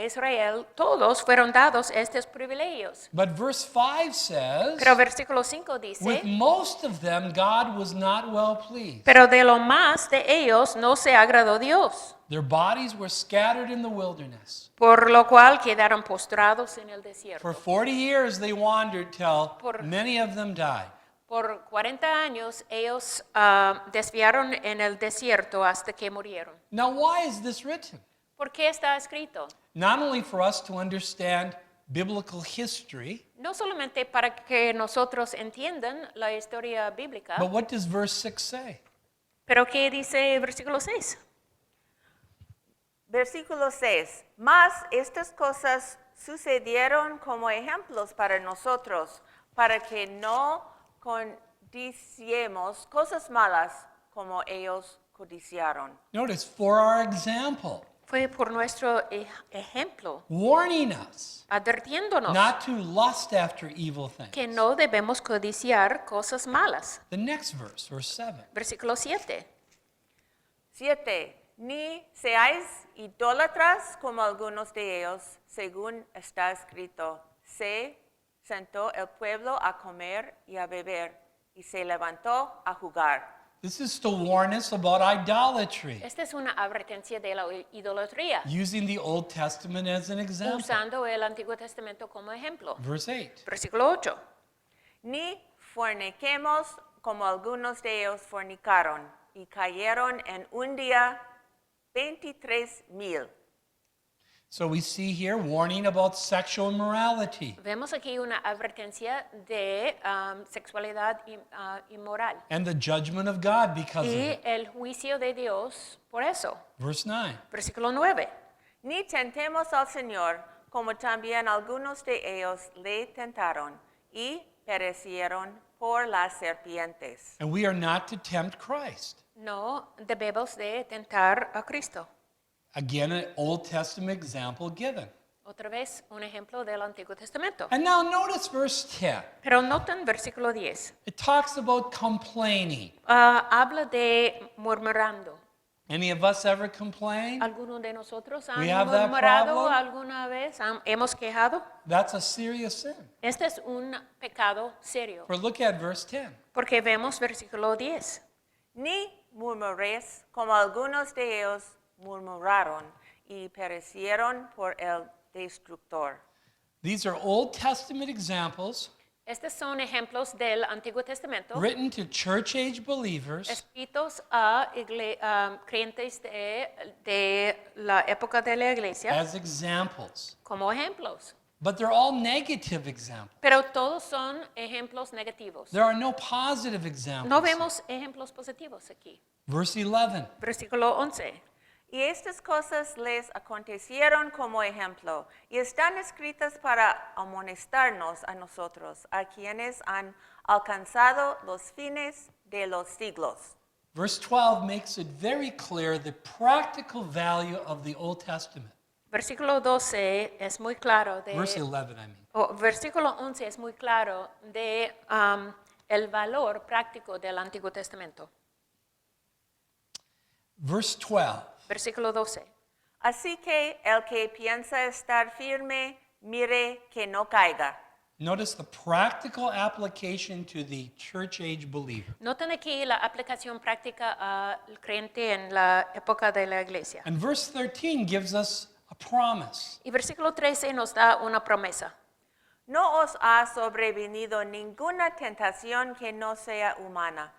Israel, todos fueron dados estos privilegios. But verse 5 says, Pero versículo 5 with dice, most of them, God was not well pleased. pero de lo más de ellos no se agradó Dios, Their bodies were scattered in the wilderness. por lo cual quedaron postrados en el desierto. For 40 years they wandered till Por- many of them died. Por 40 años ellos desviaron en el desierto hasta que murieron. Now, why is this written? ¿Por qué está escrito? Not only for us to understand biblical history, No solamente para que nosotros entiendan la historia bíblica, but what does verse 6 say? pero ¿qué dice el versículo 6? Versículo 6. Mas estas cosas sucedieron como ejemplos para nosotros, para que no codiciemos cosas malas como ellos codiciaron. Notice, for our example, Fue por nuestro ejemplo, warning us advirtiéndonos not to lust after evil things. que no debemos codiciar cosas malas. The next verse, verse 7. Versículo 7. 7. Ni seáis idólatras como algunos de ellos, según está escrito. Se sentó el pueblo a comer y a beber, y se levantó a jugar. This is to warn us about idolatry, Esta es una advertencia de la idolatría, using the Old Testament as an example. usando el Antiguo Testamento como ejemplo. Verse 8. Versículo 8. Ni forniquemos como algunos de ellos fornicaron, y cayeron en un día 23,000. So we see here warning about sexual immorality Vemos aquí una advertencia de sexualidad inmoral and the judgment of God because of y it. el juicio de Dios por eso. Verse 9. Versículo 9. Ni tentemos al Señor, como también algunos de ellos le tentaron, y perecieron por las serpientes. And we are not to tempt Christ. No debemos de tentar a Cristo. Again, an Old Testament example given. Otra vez un ejemplo del Antiguo Testamento. And now notice verse 10. Pero noten versículo 10. It talks about complaining. Habla de murmurando. Any of us ever complain? ¿Alguno de nosotros han We have that murmurado problem? alguna vez? ¿Hemos quejado? That's a serious sin. Este es un pecado serio. For look at verse 10. Porque vemos versículo 10. Ni murmuréis, como algunos de ellos murmuraron, y perecieron por el destructor. These are Old Testament examples Estos son ejemplos del Antiguo Testamento written to church age believers escritos a creyentes de la época de la iglesia as examples. como ejemplos. But they're all negative examples. Pero todos son ejemplos negativos. There are no positive examples. No vemos ejemplos positivos aquí. Verse 11. Versículo 11. Y estas cosas les acontecieron como ejemplo, y están escritas para amonestarnos a nosotros, a quienes han alcanzado los fines de los siglos. Verse 12 makes it very clear the practical value of the Old Testament. Versículo 12 es muy claro de... Verse 11, I mean. Versículo 11 es muy claro de el valor práctico del Antiguo Testamento. Verse 12. Versículo 12. Así que el que piensa estar firme, mire que no caiga. Notice the practical application to the church age believer. Noten aquí la aplicación práctica al creyente en la época de la iglesia. And verse 13 gives us a promise. Y versículo 13 nos da una promesa. No os ha sobrevenido ninguna tentación que no sea humana,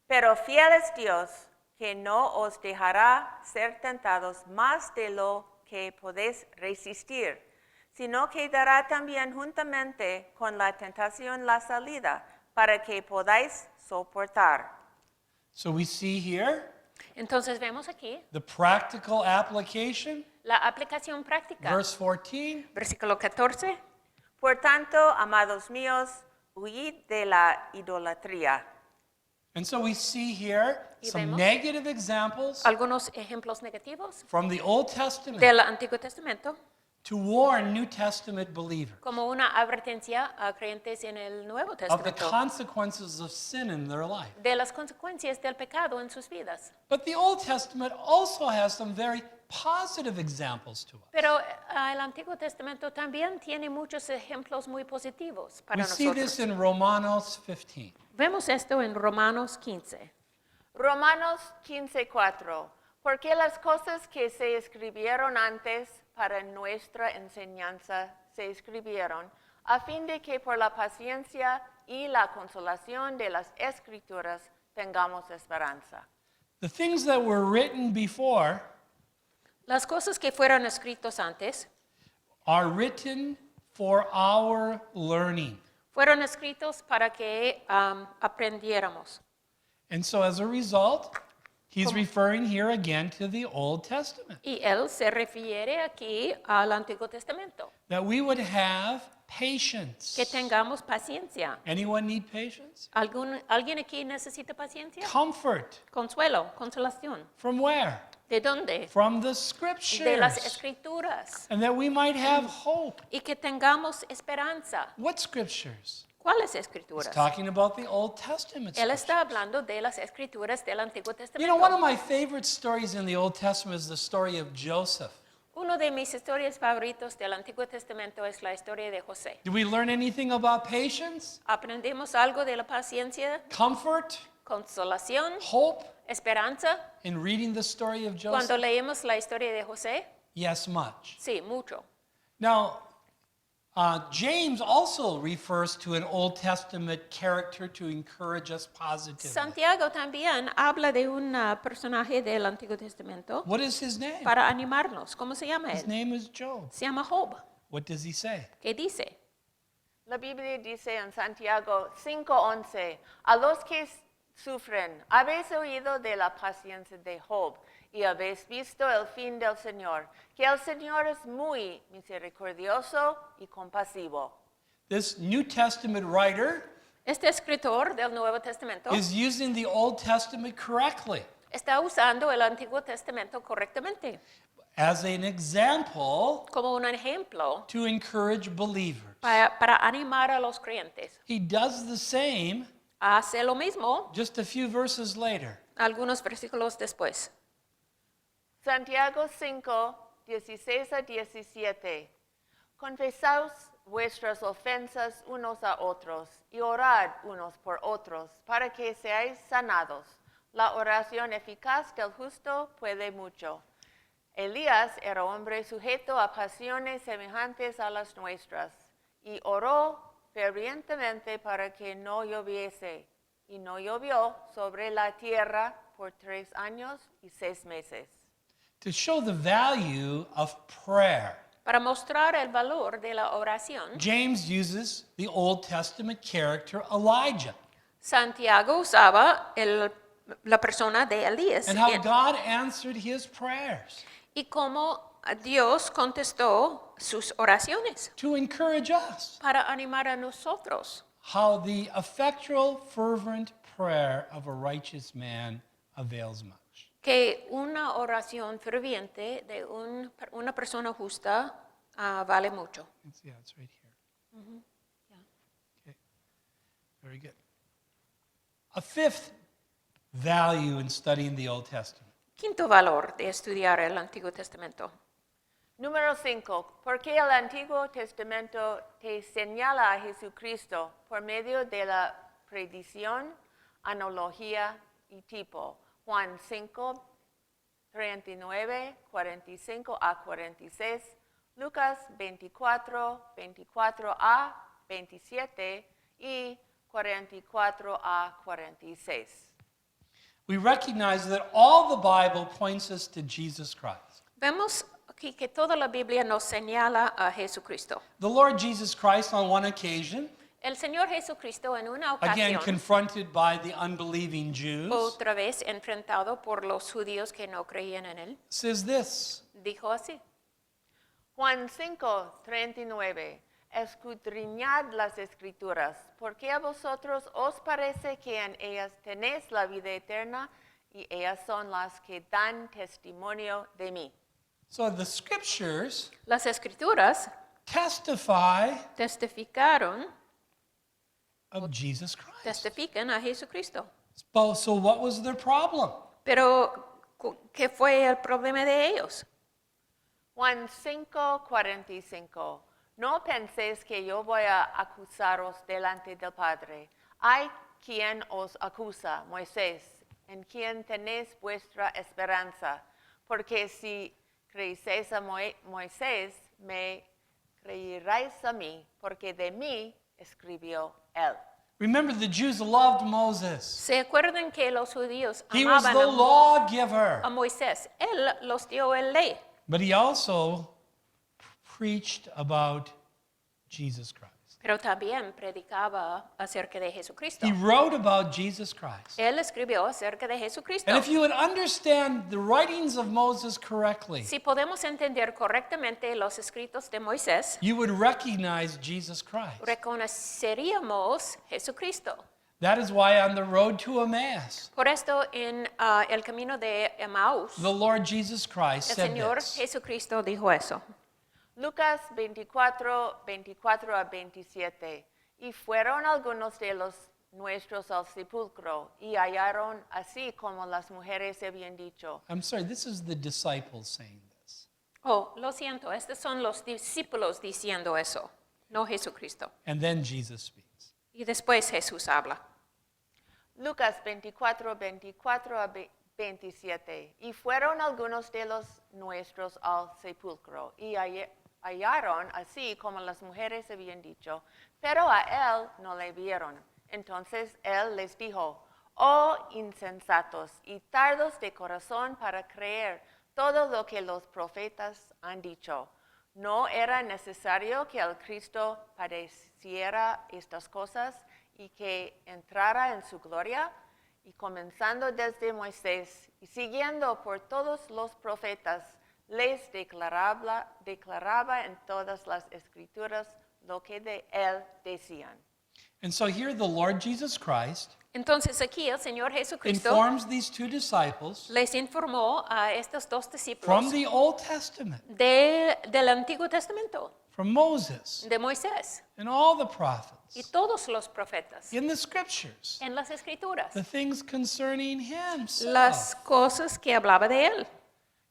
pero fiel es Dios, que no os dejará ser tentados más de lo que podéis resistir, sino que dará también juntamente con la tentación la salida, para que podáis soportar. So we see here Entonces vemos aquí the practical application, la aplicación práctica. verse 14. Versículo 14. Por tanto, amados míos, huid de la idolatría. And so we see here Y some vemos negative examples Algunos ejemplos negativos from the Old Testament del Antiguo Testamento to warn New Testament believers como una advertencia a creyentes en el Nuevo of the Testamento consequences of sin in their life. de las consecuencias del pecado en sus vidas. But the Old Testament also has some very positive examples to us. Pero el Antiguo Testamento también tiene muchos ejemplos muy positivos para We see this nosotros. in Romanos 15. Vemos esto en Romanos 15. Romanos 15:4. Porque las cosas que se escribieron antes para nuestra enseñanza se escribieron, a fin de que por la paciencia y la consolación de las Escrituras tengamos esperanza. The things that were written before Las cosas que fueron escritas antes are written for our learning. fueron escritos para que aprendiéramos. And so as a result, he's referring here again to the Old Testament. Y él se refiere aquí al Antiguo Testamento. That we would have patience. Que tengamos paciencia. Anyone need patience? ¿Alguien aquí necesita paciencia? Comfort. Consuelo, consolación. From where? ¿De dónde? From the De las scriptures. escrituras. And that we might have hope. Y que tengamos esperanza. What scriptures? ¿Cuáles He's escrituras? talking about the Old Testament Él scriptures. está hablando de las escrituras del Antiguo You know, one of Testamento. my favorite stories in the Old Testament is the story of Joseph. Uno de mis historias favoritos del Antiguo Testamento es la historia de José. Do we learn anything about patience, ¿Aprendemos algo de la paciencia, comfort, consolación, hope esperanza in reading the story of cuando Joseph? leemos la historia de José? Yes, much. Sí, mucho. Now, James also refers to an Old Testament character to encourage us positively. Santiago también habla de un personaje del Antiguo Testamento What is his name? para animarnos. ¿Cómo se llama His él? name is Job. Se llama Job. What does he say? ¿Qué dice? La Biblia dice en Santiago 5:11, a los que sufren, habéis oído de la paciencia de Job y habéis visto el fin del Señor, que el Señor es muy misericordioso y compasivo. This New Testament writer Este escritor del Nuevo Testamento is using the Old Testament correctly está usando el Antiguo Testamento correctamente as an example como un ejemplo to encourage believers. para animar a los creyentes. He does the same Hace lo mismo just a few verses later. algunos versículos después. Santiago 5:16-17. Confesaos vuestras ofensas unos a otros y orad unos por otros para que seáis sanados. La oración eficaz del justo puede mucho. Elías era hombre sujeto a pasiones semejantes a las nuestras y oró fervientemente para que no lloviese, y no llovió sobre la tierra por 3 años y 6 meses. To show the value of prayer, Para mostrar el valor de la oración, James uses the Old Testament character Elijah Santiago usaba la persona de Elías and how God answered his prayers y cómo Dios contestó sus oraciones to encourage us. para animar a nosotros. How the effectual, fervent prayer of a righteous man avails much. Que una oración ferviente de una persona justa vale mucho. Yeah, it's right here. Okay, very good. A fifth value in studying the Old Testament. Quinto valor de estudiar el Antiguo Testamento. Número 5. Porque el Antiguo Testamento te señala a Jesucristo por medio de la predicción, analogía y tipo. Juan 5, 39, 45 a 46. Lucas 24, 24 a 27 y 44 a 46. We recognize that all the Bible points us to Jesus Christ. Vemos aquí que toda la Biblia nos señala a Jesucristo. The Lord Jesus Christ, on one occasion, El Señor Jesucristo en una again ocasión, confronted by the unbelieving Jews, otra vez enfrentado por los judíos que no creían en él, says this, dijo así. Juan 5, 39. Escudriñad las Escrituras, porque a vosotros os parece que en ellas tenéis la vida eterna, y ellas son las que dan testimonio de mí. So the scriptures Las escrituras testify testificaron, of Jesus Christ. testifican a Jesucristo. So what was their problem? Pero, ¿qué fue el problema de ellos? Juan 5, 45. No penséis que yo voy a acusaros delante del Padre. Hay quien os acusa, Moisés, en quien tenéis vuestra esperanza. Porque si creéis a Moisés, me creeréis a mí, porque de mí escribió él. Remember, the Jews loved Moses. ¿Se acuerdan que los judíos He was amaban the lawgiver. a Moisés? Él los dio el ley, But he also preached about Jesus Christ. pero también predicaba acerca de Jesucristo. He wrote about Jesus Christ. Él escribió acerca de Jesucristo. And if you would understand the writings of Moses correctly, Si podemos entender correctamente los escritos de Moisés, you would recognize Jesus Christ. reconoceríamos Jesucristo. That is why on the road to Emmaus, Por esto, en el camino de Emmaus, the Lord Jesus Christ el said Señor this. Jesucristo dijo eso. Lucas 24, 24 a 27. Y fueron algunos de los nuestros al sepulcro, y hallaron así como las mujeres habían dicho. I'm sorry, this is the disciples saying this. Oh, lo siento, estos son los discípulos diciendo eso, no Jesucristo. And then Jesus speaks. Y después Jesús habla. Lucas 24, 24 a 27. Y fueron algunos de los nuestros al sepulcro, y hallaron así como las mujeres habían dicho, pero a él no le vieron. Entonces él les dijo, oh insensatos y tardos de corazón para creer todo lo que los profetas han dicho. ¿No era necesario que el Cristo padeciera estas cosas y que entrara en su gloria? Y comenzando desde Moisés y siguiendo por todos los profetas, les declaraba en todas las escrituras lo que de él decían. And so here the Lord Jesus Christ Entonces aquí el Señor Jesucristo informs these two disciples les informó a estos dos from discípulos the Old Testament, del Antiguo Testamento, from Moses de Moisés and all the prophets, y todos los profetas in the scriptures, en las Escrituras, the things concerning himself. las cosas que hablaba de él.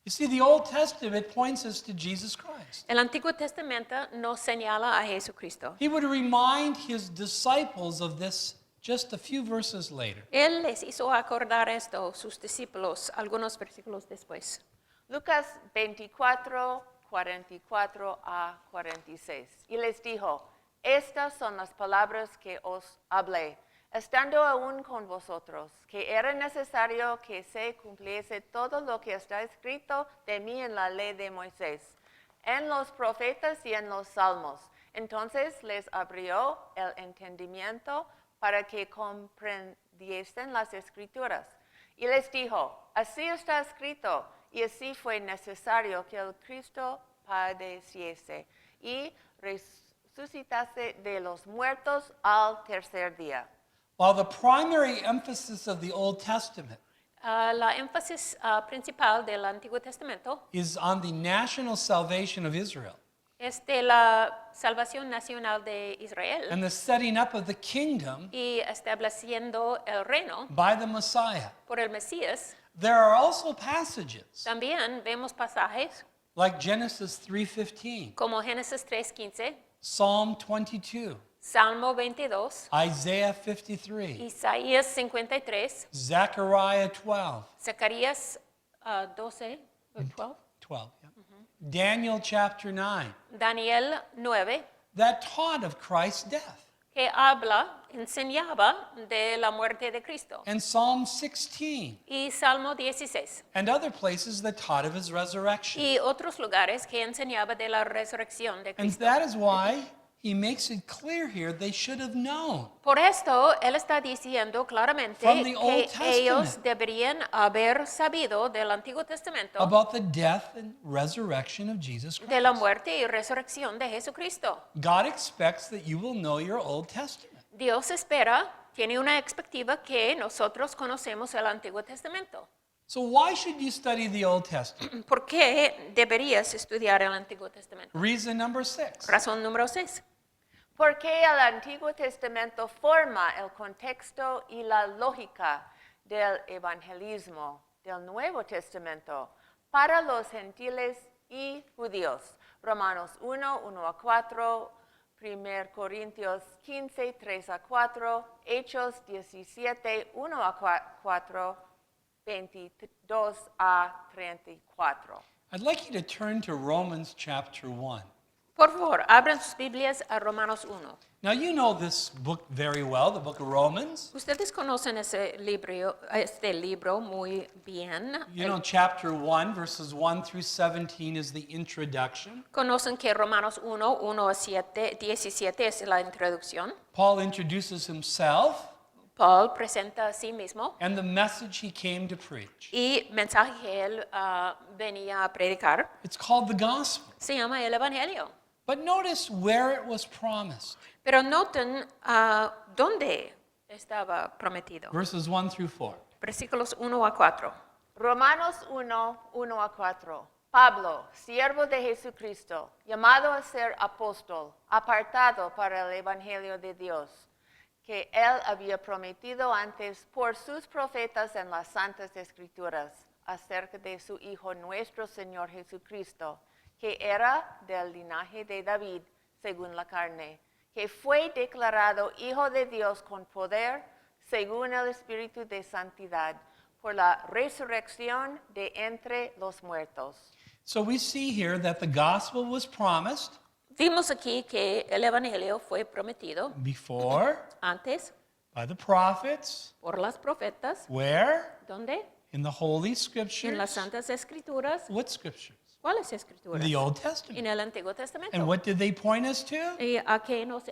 You see, the Old Testament points us to Jesus Christ. El Antiguo Testamento nos señala a Jesucristo. He would remind his disciples of this just a few verses later. Él les hizo acordar esto, sus discípulos, algunos versículos después. Lucas 24, 44 a 46. Y les dijo, estas son las palabras que os hablé, estando aún con vosotros, que era necesario que se cumpliese todo lo que está escrito de mí en la ley de Moisés, en los profetas y en los salmos. Entonces les abrió el entendimiento para que comprendiesen las escrituras. Y les dijo, así está escrito, y así fue necesario que el Cristo padeciese y resucitase de los muertos al tercer día. While the primary emphasis of the Old Testament La énfasis principal del Antiguo Testamento is on the national salvation of Israel es de la salvación nacional de Israel and the setting up of the kingdom y estableciendo el reino by the Messiah, por el Mesías, there are also passages también vemos pasajes like Genesis 3:15, como Génesis 3:15, Psalm 22, Salmo 22, Isaiah 53, Isaías 53, Zechariah 12, Zacarías 12, 12, 12, yeah. Daniel chapter 9, Daniel 9, that taught of Christ's death. que enseñaba de la muerte de Cristo. And Psalm 16, Y Salmo 16. and other places that taught of his resurrection. Y otros lugares que enseñaba de la resurrección de And Cristo. that is why he makes it clear here they should have known. Por esto, él está diciendo claramente From the Old que Testament. ellos deberían haber sabido del Antiguo Testamento About the death and resurrection of Jesus Christ. de la muerte y resurrección de Jesucristo. God expects that you will know your Old Testament. Dios espera, tiene una expectativa que nosotros conocemos el Antiguo Testamento. So why should you study the Old Testament? ¿Por qué deberías estudiar el Antiguo Testamento? Reason number 6. Razón número 6. Porque el Antiguo Testamento forma el contexto y la lógica del evangelismo del Nuevo Testamento para los gentiles y judíos. Romanos 1, 1 a 4, 1 Corintios 15, 3 a 4, Hechos 17, 1 a 4, 22 a 34. I'd like you to turn to Romans chapter 1. Por favor, abran sus Biblias a Romanos 1. Now you know this book very well, the book of Romans. Ustedes conocen este libro muy bien. You know chapter 1, verses 1 through 17 is the introduction. Conocen que Romanos 1, 1 a 17 es la introducción. Paul introduces himself Paul presenta a sí mismo and the message he came to preach. y mensaje que él venía a predicar. It's called the gospel. Se llama el Evangelio. But notice where it was promised. Pero noten dónde estaba prometido. Verses 1 through 4. Versículos 1 a 4. Romanos 1, 1 a 4. Pablo, siervo de Jesucristo, llamado a ser apóstol, apartado para el Evangelio de Dios, que él había prometido antes por sus profetas en las Santas Escrituras, acerca de su Hijo nuestro Señor Jesucristo, que era del linaje de David, según la carne, que fue declarado Hijo de Dios con poder, según el Espíritu de Santidad, por la resurrección de entre los muertos. So we see here that the gospel was promised Vimos aquí que el Evangelio fue prometido before antes by the prophets. por las profetas. Where? ¿Dónde? In the Holy En Scriptures. las Santas Escrituras. What Scriptures? ¿Cuáles escrituras? The Old En Testament. el Antiguo Testamento. And what did they point us to? ¿Y a qué nos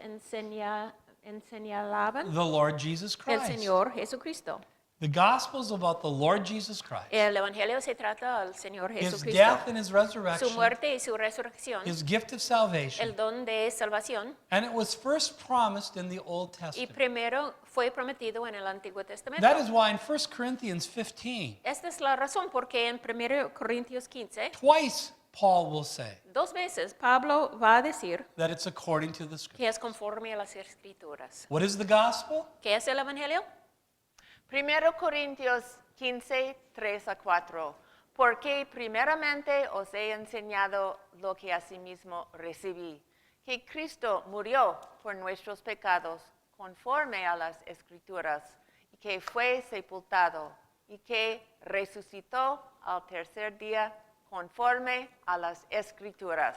enseñaban? The Lord Jesus El Christ. Señor Jesucristo. The gospel is about the Lord Jesus Christ. El Evangelio se trata del Señor His Jesucristo. death and his Su resurrection, muerte y su resurrección. his gift of salvation. El don de salvación. And it was first promised in the Old Y Testament. primero fue prometido en el Antiguo Testamento. That is why in 1 Corinthians 15, Esta es la razón porque en 1 Corintios 15, twice Paul will say 2 veces Pablo va a decir that it's according to the Scripture. que es conforme a las Escrituras. What is the gospel? ¿Qué es el Evangelio? 1 Corintios 15, 3 a 4. Porque primeramente os he enseñado lo que asimismo recibí, que Cristo murió por nuestros pecados conforme a las Escrituras, y que fue sepultado, y que resucitó al tercer día conforme a las Escrituras.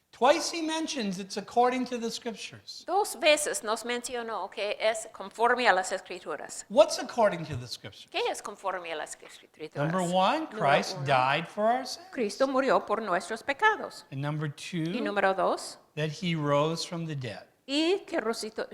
Twice he mentions it's according to the Scriptures. 2 veces nos mencionó que es conforme a las Escrituras. What's according to the Scriptures? ¿Qué es conforme a las Escrituras? Number 1, Número Christ uno, died for our sins. Cristo murió por nuestros pecados. And number Y 2, número 2, that he rose from the dead. y que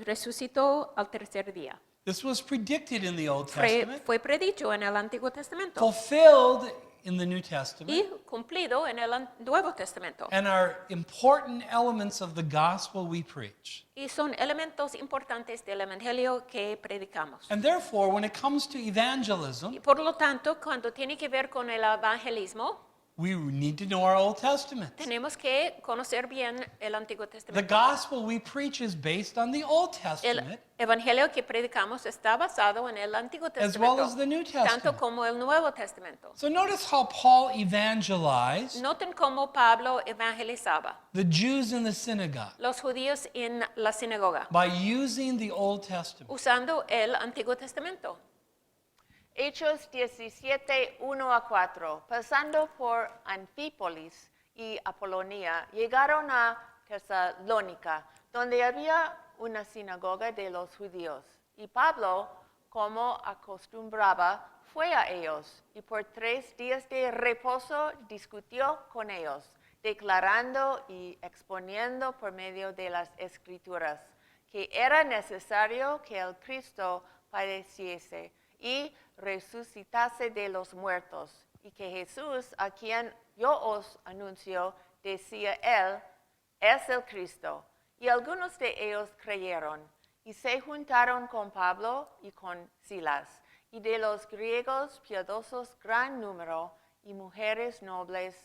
resucitó al tercer día. This was predicted in the Old Testament, Fue predicho en el Antiguo Testamento fulfilled in the New Testament, y cumplido en el Nuevo Testamento. and are important elements of the gospel we preach. Y son elementos importantes del Evangelio que predicamos. And therefore, when it comes to evangelism, Y por lo tanto, cuando tiene que ver con el evangelismo, we need to know our Old Testament. Tenemos que conocer bien el Antiguo The Testamento. gospel we preach is based on the Old El Testament evangelio que predicamos está basado en el Antiguo as well Testamento, as the New tanto Testament. como el Nuevo Testamento. So notice how Paul evangelized Noten cómo Pablo evangelizaba the Jews in the synagogue los judíos en la sinagoga, by using the Old Testament. usando el Antiguo Testamento. Hechos 17, 1 a 4. Pasando por Anfípolis y Apolonia, llegaron a Tesalónica, donde había una sinagoga de los judíos. Y Pablo, como acostumbraba, fue a ellos y por 3 días de reposo discutió con ellos, declarando y exponiendo por medio de las Escrituras que era necesario que el Cristo padeciese y resucitase de los muertos, y que Jesús, a quien yo os anuncio, decía él, es el Cristo. Y algunos de ellos creyeron, y se juntaron con Pablo y con Silas, y de los griegos piadosos gran número, y mujeres nobles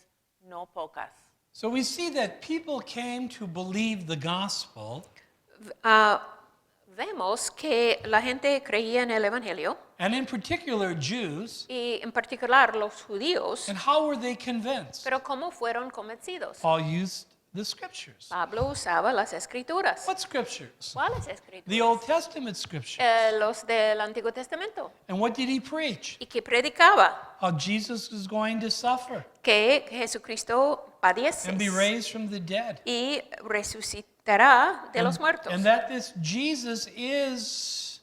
no pocas. So we see that people came to believe the gospel, Vemos que la gente creía en el evangelio and in particular Jews, y en particular los judíos, and how were they convinced? pero ¿cómo fueron convencidos? Paul used the scriptures. Pablo usaba las escrituras. What scriptures? ¿Cuáles The escrituras? Old Testament scriptures. Los del Antiguo Testamento. And what did he preach? ¿Y que predicaba? How Jesus was going to suffer Que Jesucristo padece and be raised from the dead. y resucitará de los muertos. And that this Jesus is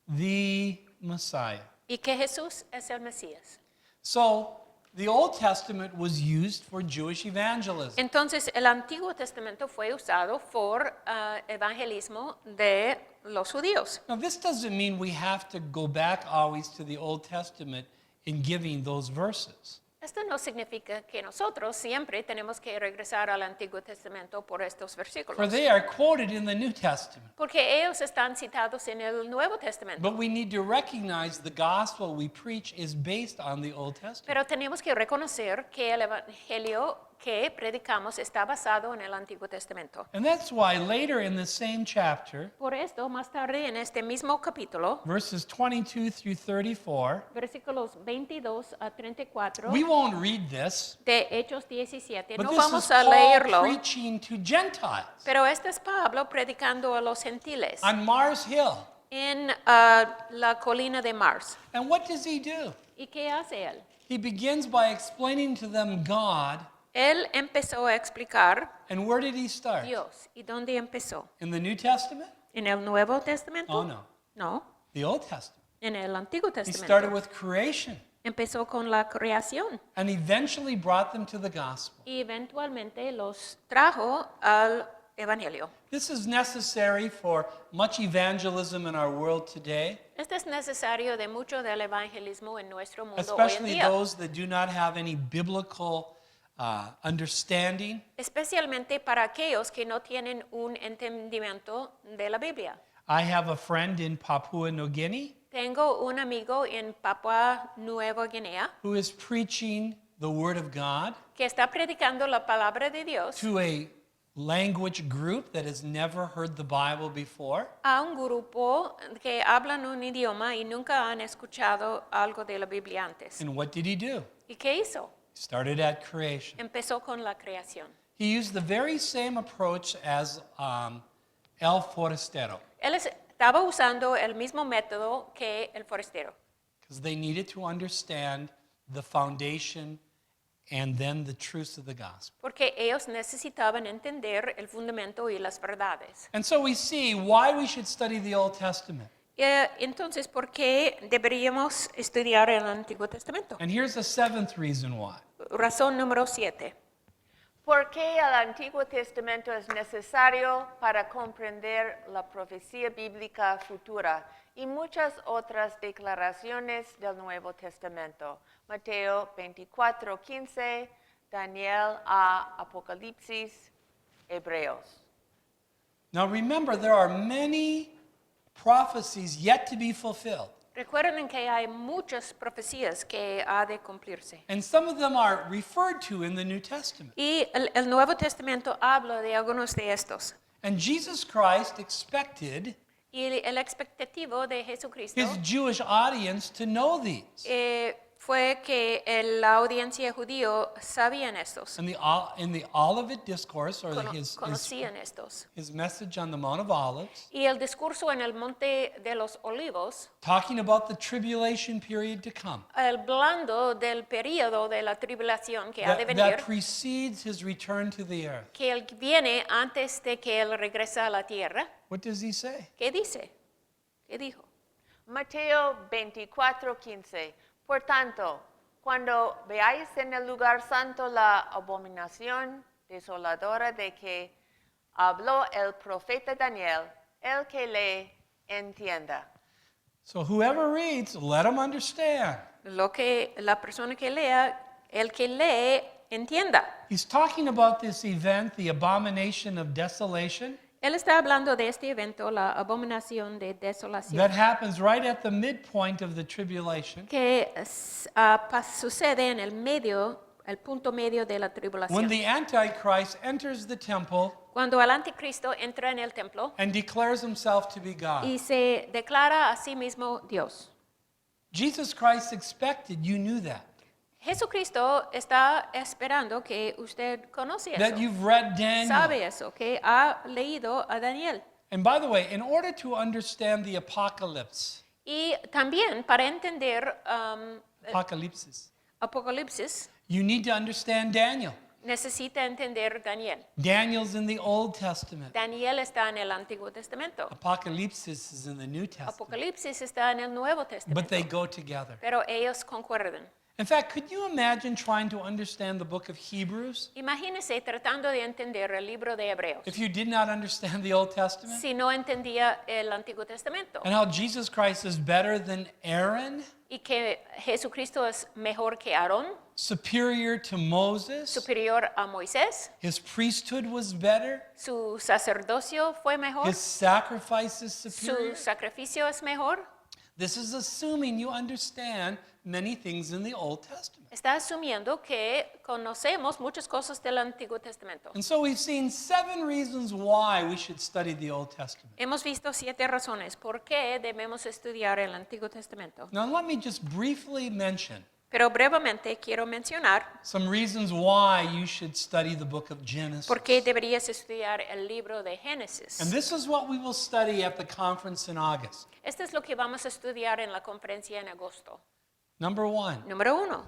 the Messiah. Y que Jesús es el Mesías. So the Old Testament was used for Jewish evangelism. Entonces, el Antiguo Testamento fue usado por evangelismo de los judíos. Now, this doesn't mean we have to go back always to the Old Testament in giving those verses. Esto no significa que nosotros siempre tenemos que regresar al Antiguo Testamento por estos For versículos, they are quoted in the New Testament. porque ellos están citados en el Nuevo Testamento. But we need to recognize the gospel we preach is based on the Old Testament. Pero tenemos que reconocer que el Evangelio que predicamos está basado en el Antiguo Testamento. And that's why later in the same chapter, Por esto, más tarde en este mismo capítulo, verses 22 through 34, versículos 22 a 34 we won't read this, de Hechos 17, but no this is vamos a Paul leerlo, preaching to Gentiles pero este es Pablo predicando a los gentiles on Mars Hill. en la colina de Mars. And what does he do? ¿Y qué hace él? He begins by explaining to them God. Él empezó a explicar And where did he start? Dios. ¿Y dónde empezó? In the New Testament? ¿En el Nuevo Testamento? Oh, no. No, The Old Testament. en el Antiguo He started Testamento. with creation Empezó con la creación and eventually brought them to the gospel. y eventualmente los trajo al Evangelio. This is necessary for much evangelism in our world today, Esto es necesario de mucho del evangelismo en nuestro mundo hoy en especially día, those that do not have any biblical understanding. especialmente para aquellos que no tienen un entendimiento de la Biblia. I have a friend in Papua New Guinea Tengo un amigo en Papua Nueva Guinea who is preaching the Word of God que está predicando la palabra de Dios to a language group that has never heard the Bible before. a un grupo que hablan un idioma y nunca han escuchado algo de la Biblia antes. And what did he do? ¿Y qué hizo? He started at creation. Empezó con la creación. He used the very same approach as El Forastero, Él estaba usando el mismo método que el forastero, because they needed to understand the foundation and then the truths of the gospel. porque ellos necesitaban entender el fundamento y las verdades. And so we see why we should study the Old Testament. Entonces, ¿por qué deberíamos estudiar el Antiguo Testamento? And here's the seventh reason why. Razón número 7. Porque el Antiguo Testamento es necesario para comprender la profecía bíblica futura y muchas otras declaraciones del Nuevo Testamento. Mateo 24:15, Daniel a Apocalipsis, Hebreos. Now remember, there are many prophecies yet to be fulfilled. Recuerden que hay muchas profecías que ha de cumplirse. And some of them are referred to in the New Testament. Y el Nuevo Testamento habla de algunos de estos. And Jesus Christ expected Y el expectativo de Jesucristo his Jewish audience to know these. fue que la audiencia judío sabían estos, In the Olivet Discourse, or conocían estos. his message on the Mount of Olives, Y el discurso en el Monte de los Olivos, talking about the tribulation period to come, hablando del periodo de la tribulación que ha de that venir, precedes his return to the earth. que él viene antes de que él regrese a la tierra. What does he say? ¿Qué dice? ¿Qué dijo? Mateo 24:15. Por tanto, cuando veáis en el lugar santo la abominación desoladora de que habló el profeta Daniel, el que le entienda. So whoever reads, let him understand. Lo que la persona que lea, el que lee, entienda. He's talking about this event, the abomination of desolation, Él está hablando de este evento, la abominación de desolación, that happens right at the midpoint of the tribulation, que sucede en el medio, el punto medio de la when tribulación. the Antichrist enters the temple Cuando el anticristo entra en el templo and declares himself to be God. y se declara a sí mismo Dios. Jesus Christ expected you knew that. Jesucristo está esperando que usted conoce That eso, you've read Daniel. sabe eso, que ha leído a Daniel. And by the way, in order to understand the apocalypse, Y también para entender apocalypsis, Apocalipsis, you need to understand Daniel. necesita entender Daniel. Daniel's in the Old Testament. Daniel está en el Antiguo Testamento. Apocalypsis is in the New Testament. Apocalipsis está en el Nuevo But Testamento. they go together. Pero ellos concuerdan. In fact, could you imagine trying to understand the book of Hebrews Imagínese tratando de entender el libro de Hebreos. if you did not understand the Old Testament? Si no entendía el Antiguo Testamento. And how Jesus Christ is better than Aaron, Y que Jesucristo es mejor que Aarón, superior to Moses, superior a Moisés. his priesthood was better, Su sacerdocio fue mejor. his sacrifice is Su superior. sacrificio es mejor. This is assuming you understand many things in the Old Testament. Está asumiendo que conocemos muchas cosas del Antiguo Testamento. And so we've seen 7 reasons why we should study the Old Testament. Hemos visto 7 razones por qué debemos estudiar el Antiguo Testamento. Now let me just briefly mention Pero brevemente quiero mencionar some reasons why you should study the book of Genesis. por qué deberías estudiar el libro de Génesis. And this is what we will study at the conference in August. Esto es lo que vamos a estudiar en la conferencia en agosto. Number 1, Número 1.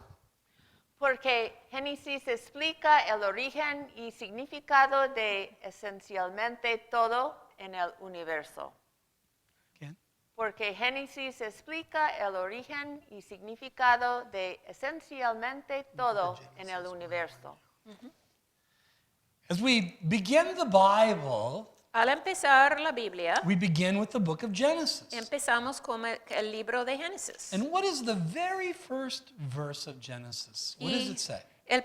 Porque Génesis explica el origen y significado de esencialmente todo en el universo. again. Porque Génesis explica el origen y significado de esencialmente todo en el universo. As we begin the Bible, Al empezar la Biblia, we begin with the book of Genesis. empezamos con el libro de Génesis. And what is the very first verse of Genesis? What does Y it say? el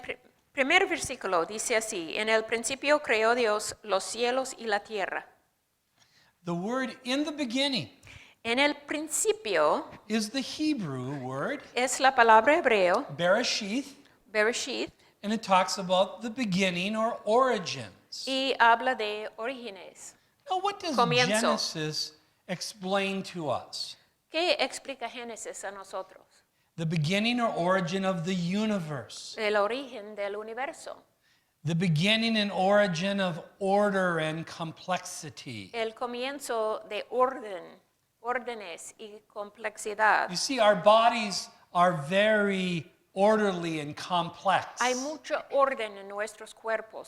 primer versículo dice así: en el principio creó Dios los cielos y la tierra. The word in the beginning En el principio is the Hebrew word, es la palabra hebreo, Bereshith, Bereshit, and it talks about the beginning or origins. y habla de orígenes. Now, what does Comienzo. Genesis explain to us? ¿Qué explica Génesis a nosotros? The beginning or origin of the universe, El origen del universo, the beginning and origin of order and complexity. el comienzo de órdenes y complejidad. You see, our bodies are very orderly and complex. Hay mucho orden en nuestros cuerpos,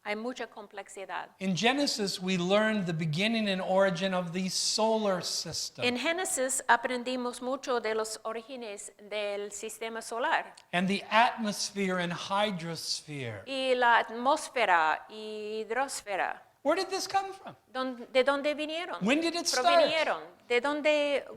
hay mucha complejidad. In Genesis, we learned the beginning and origin of the solar system En Génesis aprendimos mucho de los orígenes del sistema solar and the atmosphere and hydrosphere. y la atmósfera y hidrosfera. Where did this come from? ¿De dónde vinieron? When did it start? Provinieron.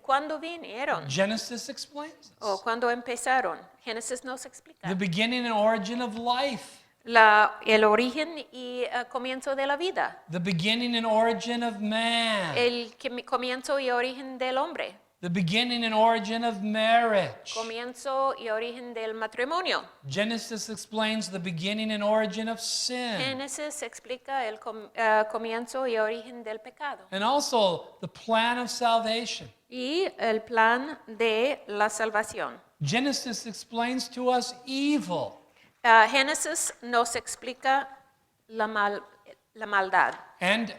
¿Cuándo vinieron? Genesis explains this. ¿O cuándo empezaron? Génesis nos explica. The beginning and origin of life. el origen y comienzo de la vida, the beginning and origin of man, el comienzo y origen del hombre, the beginning and origin of marriage. comienzo y origen del matrimonio. Genesis explains the beginning and origin of sin, Génesis explica el comienzo y origen del pecado and also the plan of salvation. y el plan de la salvación. Genesis explains to us evil Génesis nos explica la maldad and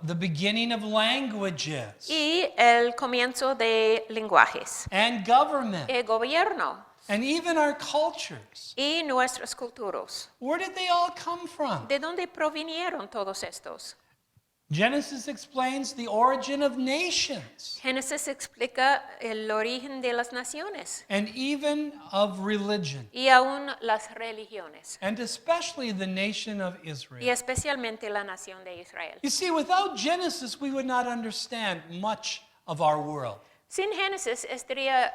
the beginning of languages y el comienzo de lenguajes, and government el gobierno and even our cultures. y nuestras culturas. Where did they all come from? ¿De dónde provinieron todos estos? Genesis explains the origin of nations Génesis explica el origen de las naciones and even of religion, y aún las religiones, and especially the nation of y Israel. especialmente la nación de Israel. You see, without Genesis, we would not understand much of our world. Sin Génesis sería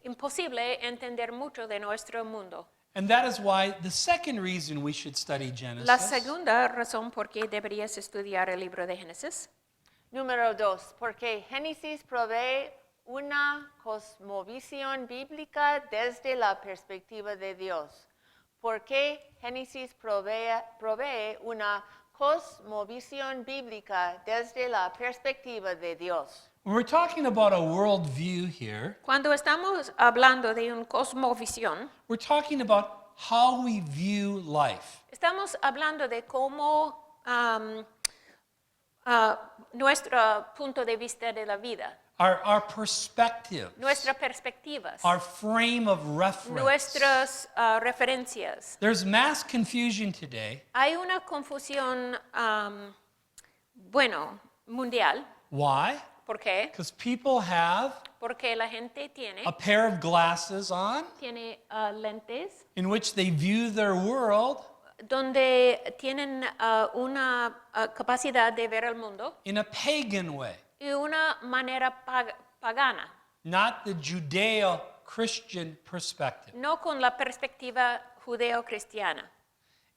imposible entender mucho de nuestro mundo. And that is why the second reason we should study La Genesis segunda razón por qué deberías estudiar el libro de Génesis Número 2, porque Génesis provee una cosmovisión bíblica desde la perspectiva de Dios. Porque Génesis provee una cosmovisión bíblica desde la perspectiva de Dios. When we're talking about a world view here, Cuando estamos hablando de un cosmovisión, we're talking about how we view life. estamos hablando de cómo nuestro punto de vista de la vida, Our perspective, nuestras perspectivas, our frame of reference. nuestras referencias. There's mass confusion today. Hay una confusión, mundial. Why? ¿Por qué? Because people have Porque la gente a pair of glasses on tiene lentes in which they view their world donde tienen una capacidad de ver el mundo in a pagan way, y una manera pagana, not the Judeo-Christian perspective. no con la perspectiva judeo-cristiana.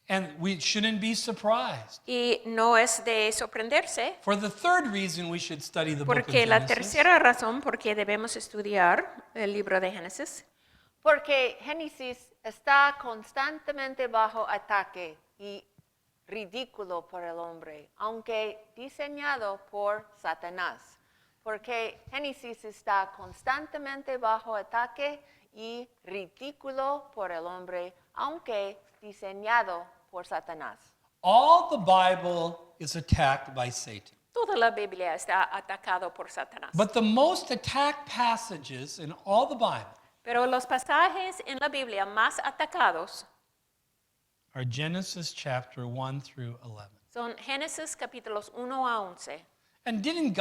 And we shouldn't be surprised. Y no es de sorprenderse, For the third reason we should study the book of porque la Genesis tercera razón por qué debemos estudiar el libro de Génesis, Porque Génesis está constantemente bajo ataque y ridículo por el hombre, aunque diseñado por Satanás. Porque Génesis está constantemente bajo ataque y ridículo por el hombre, aunque diseñado por Satanás. all the Bible is attacked by Satan. toda la Biblia está atacado por Satanás. But the most attacked passages in all the Bible Pero los pasajes en la Biblia más atacados are Genesis chapter 1 through 11. son Génesis capítulos 1 a 11. And didn't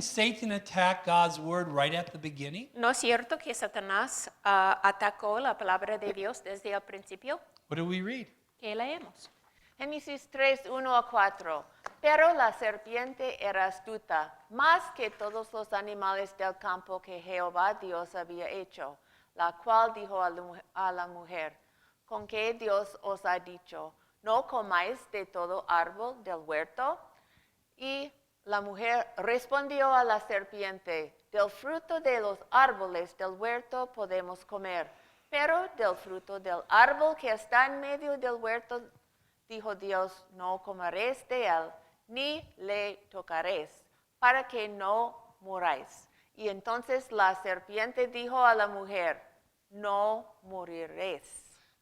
Satan attack God's word right at the beginning? ¿No es cierto que Satanás atacó la palabra de Dios desde el principio? What do we read? ¿Qué leemos? Génesis 3, 1 a 4. Pero la serpiente era astuta, más que todos los animales del campo que Jehová Dios había hecho, la cual dijo a la mujer, ¿con qué Dios os ha dicho? ¿No comáis de todo árbol del huerto? Y la mujer respondió a la serpiente, del fruto de los árboles del huerto podemos comer, pero del fruto del árbol que está en medio del huerto, dijo Dios, no comeréis de él, ni le tocaréis, para que no muráis. Y entonces la serpiente dijo a la mujer, no moriréis.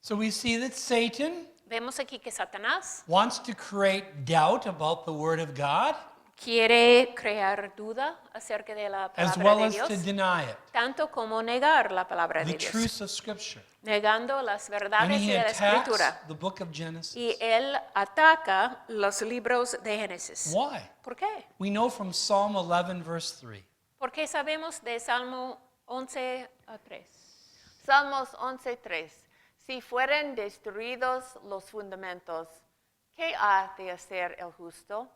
So we see that Satan Vemos aquí que Satanás wants to create doubt about the word of God quiere crear duda acerca de la as palabra well de as Dios, to deny it, tanto como negar la palabra the de Dios, truths of Scripture. negando las And verdades he de la Escritura. attacks the book of Genesis. Y él ataca los libros de Génesis. Why? ¿Por qué? We know from Psalm 11, verse 3. Porque sabemos de Salmo 11 a 3. Salmos 11:3. Si fueren destruidos los fundamentos, ¿qué ha de hacer el justo?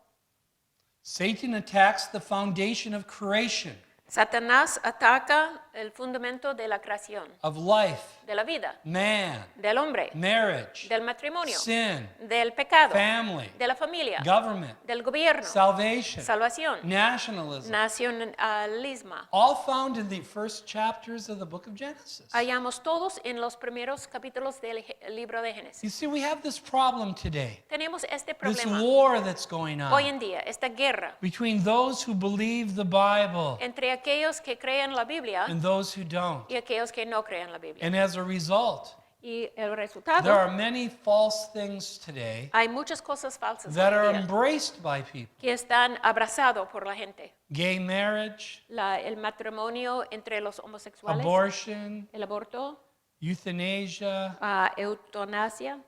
Satan attacks the foundation of creation. Satanás ataca el fundamento de la creación, of life, de la vida, man, del hombre, marriage, del matrimonio, sin, del pecado, family, de la familia, government, del gobierno, salvation, salvación, nationalism, nacionalismo. all found in the first chapters of the book of Genesis. Hallamos todos en los primeros capítulos del libro de Génesis. You see, we have this problem today, Tenemos este this problema war that's going hoy on en día, esta guerra between those who believe the Bible entre aquellos que creen la Biblia and those who don't. y aquellos que no creen la Biblia. And as a result, Y el there resultado, are many false things today hay muchas cosas falsas that hoy are en día embraced by people. que están abrazados por la gente. Gay marriage, El matrimonio entre los homosexuales, abortion, el aborto, euthanasia, eutanasia,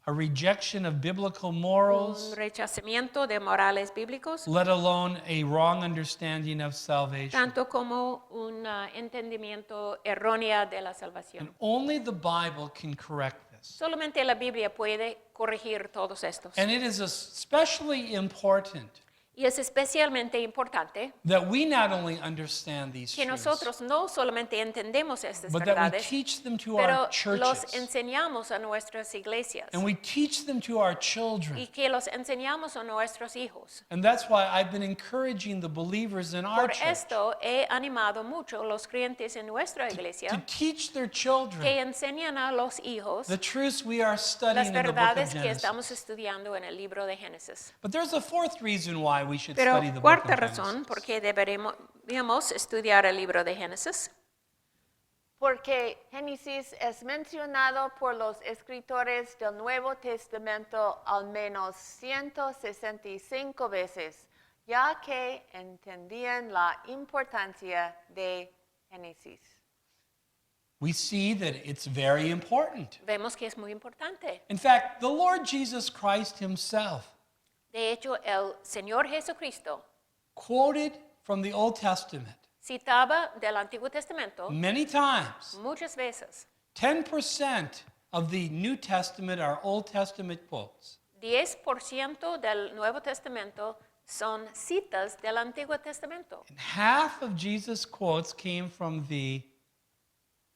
a rejection of biblical un morals, rechazamiento de morales bíblicos, let alone a wrong understanding of salvation. tanto como un entendimiento erróneo de la And salvación. only the Bible can correct this. Solamente la Biblia puede corregir todos estos. And it is especially important Y es especialmente importante that we not only understand these que truths, nosotros no solamente entendemos estas but that we verdades, teach them to pero our los churches enseñamos a nuestras iglesias and we teach them to our y children. que los enseñamos a nuestros hijos. And that's why I've been encouraging the believers in our Por church esto he animado mucho a los creyentes en nuestra to iglesia teach their que children enseñan a los hijos the truths we are las studying in the book of verdades que Genesis. estamos estudiando en el libro de Génesis. But there's a fourth reason why we should Pero study the book cuarta of razón Genesis. por qué deberíamos estudiar el libro de Génesis, Porque Génesis es mencionado por los escritores del Nuevo Testamento al menos 165 veces, ya que entendían la importancia de Génesis. We see that it's very important. vemos que es muy importante. In fact, the Lord Jesus Christ himself De hecho, el Señor Jesucristo quoted from the Old Testament citaba del Antiguo Testamento many times. muchas veces. 10% of the New Testament are Old Testament quotes. 10% del Nuevo Testamento son citas del Antiguo Testamento. And half of Jesus' quotes came from the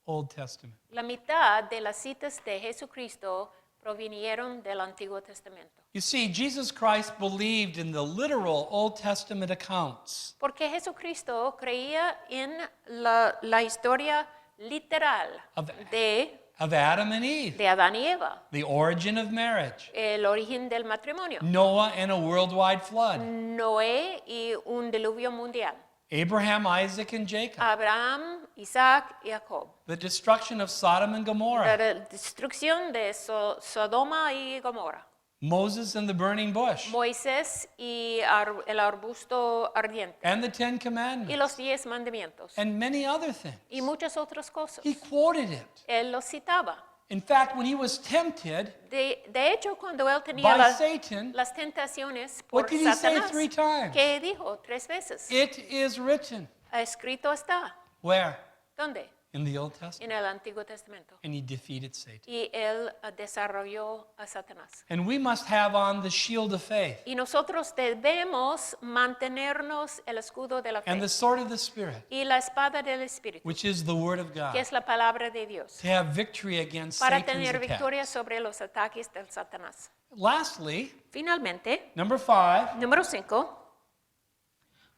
Old Testament. La mitad de las citas de Jesucristo provinieron del Antiguo Testamento. You see, Jesus Christ believed in the literal Old Testament accounts Porque Jesucristo creía en la historia literal Of- de of Adam and Eve, Adán y Eva, the origin of marriage, el origen del matrimonio, Noah and a worldwide flood, Noé y un diluvio mundial, Abraham, Isaac, and Jacob, Abraham, Isaac y Jacob, the destruction of Sodom and Gomorrah, la destrucción de Sodoma y Gomorra, Moses and the burning bush, Moisés y el arbusto ardiente, and the Ten y Commandments, los 10 mandamientos, and many other things. y muchas otras cosas. He quoted it. Él los citaba. In fact, when he was tempted De hecho, cuando él tenía by Satan, las tentaciones what por did he say Satanás, 3 times? ¿qué dijo 3 veces? It is written. Escrito está. Where? ¿Dónde? In the Old Testament. En el Antiguo Testamento. And he defeated Satan. Y él desarrolló a Satanás. And we must have on the shield of faith Y nosotros debemos mantenernos el escudo de la fe and the sword of the Spirit, y la espada del Espíritu, which is the Word of que God, es la palabra de Dios, to have victory against para Satan's tener victoria attacks. sobre los ataques del Satanás. Lastly, Finalmente, number 5, número 5,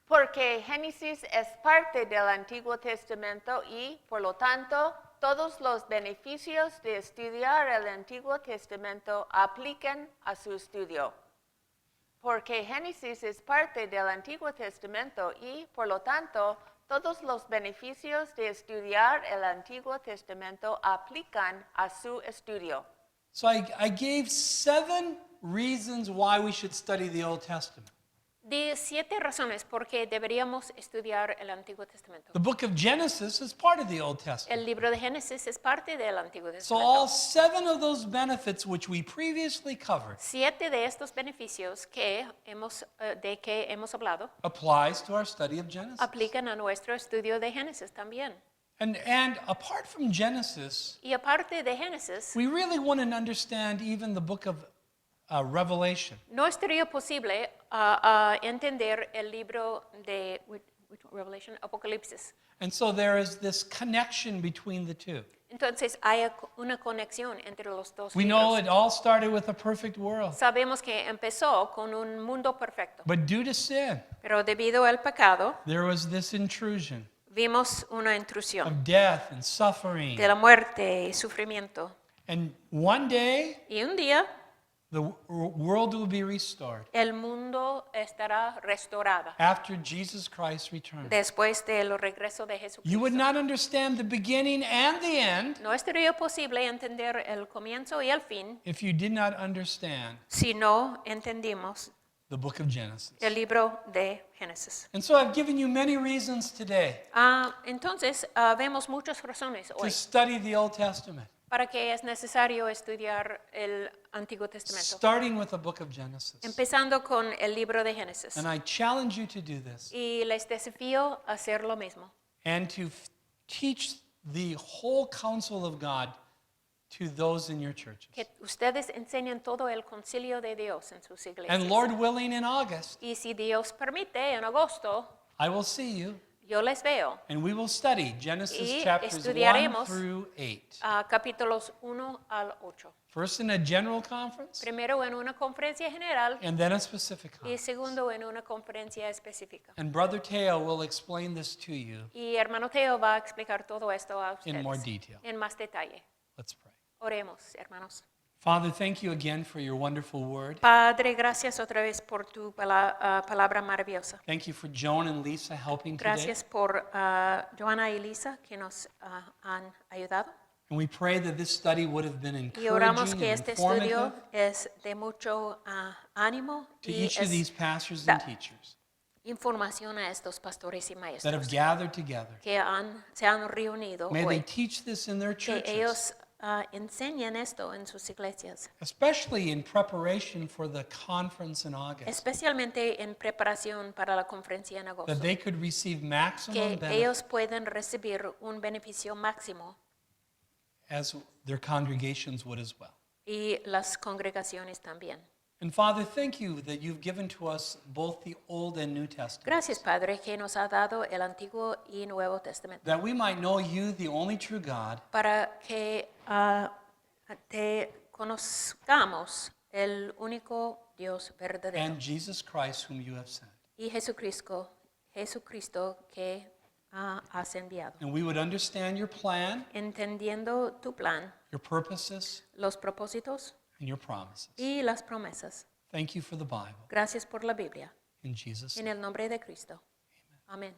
Porque Génesis es parte del Antiguo Testamento y, por lo tanto, todos los beneficios de estudiar el Antiguo Testamento aplican a su estudio. Porque Génesis es parte del Antiguo Testamento y, por lo tanto, todos los beneficios de estudiar el Antiguo Testamento aplican a su estudio. so I gave 7 reasons why we should study the Old Testament. de 7 razones por qué deberíamos estudiar el Antiguo Testamento. The book of Genesis is part of the Old Testament. El libro de Génesis es parte del Antiguo So all Testamento. 7 of those benefits which we previously covered 7 de estos beneficios de que hemos hablado applies to our study of Genesis. aplican a nuestro estudio de Génesis también. And apart from Genesis, Y aparte de Génesis, we really want to understand even the book of Revelation. no estaría posible entender el libro de which one? Revelation, Apocalipsis. And so there is this connection between the two. Entonces hay una conexión entre los dos We know libros. it all started with a perfect world. Sabemos que empezó con un mundo perfecto, But due to sin, pero debido al pecado there was this intrusion vimos una intrusión of death and suffering. de la muerte y sufrimiento. And one day, Y un día the world will be restored el mundo estará restaurado after Jesus Christ returns. después del regreso de You would Jesucristo. not understand the beginning and the end No estaría posible entender el comienzo y el fin if you did not understand si no entendimos the book of Genesis. el libro de Génesis. And so I've given you many reasons today Entonces, vemos muchas razones to hoy study the Old Testament, para que es necesario estudiar el Antiguo Testamento, starting with the book of Genesis. empezando con el libro de Génesis. And I challenge you to do this Y les desafío a hacer lo mismo and to teach the whole counsel of God to those in your churches. que ustedes enseñen todo el concilio de Dios en sus iglesias. And Lord willing, in August, Y si Dios permite, en agosto, I will see you yo les veo and we will study Genesis Y chapters 1 estudiaremos through 8. capítulos 1 al 8. First in a general conference Primero en una conferencia general and then a specific y conference. segundo en una conferencia específica. And Brother Teo will explain this to you Y hermano Teo va a explicar todo esto a in more ustedes detail. en más detalle. Let's pray. Oremos, hermanos. Father, thank you again for your wonderful word. Padre, gracias otra vez por tu palabra maravillosa. Thank you for Joan and Lisa helping today. Gracias por Joana y Lisa que nos han ayudado. And we pray that this study would have been Y oramos encouraging que and este estudio informative es de mucho ánimo to y each of es these pastors and teachers información a estos pastores y that have maestros gathered together. que se han reunido May they hoy. teach this in their Que churches, ellos enseñen esto en sus iglesias, especially in preparation for the conference in August, especialmente en preparación para la conferencia en agosto. that they could receive maximum Que benefit ellos pueden recibir un beneficio máximo as their congregations would as well. y las congregaciones también. And Father, thank you that you've given to us both the Old and New Testament, Gracias, Padre, que nos ha dado el Antiguo y Nuevo Testamento that we might know you, the only true God, para que te conozcamos el único Dios verdadero and Jesus Christ, whom you have sent. y Jesucristo que has enviado. And we would understand your plan, Entendiendo tu plan, your purposes, los propósitos and your promises. y las promesas. Thank you for the Bible. Gracias por la Biblia. In Jesus' En name. el nombre de Cristo. Amén.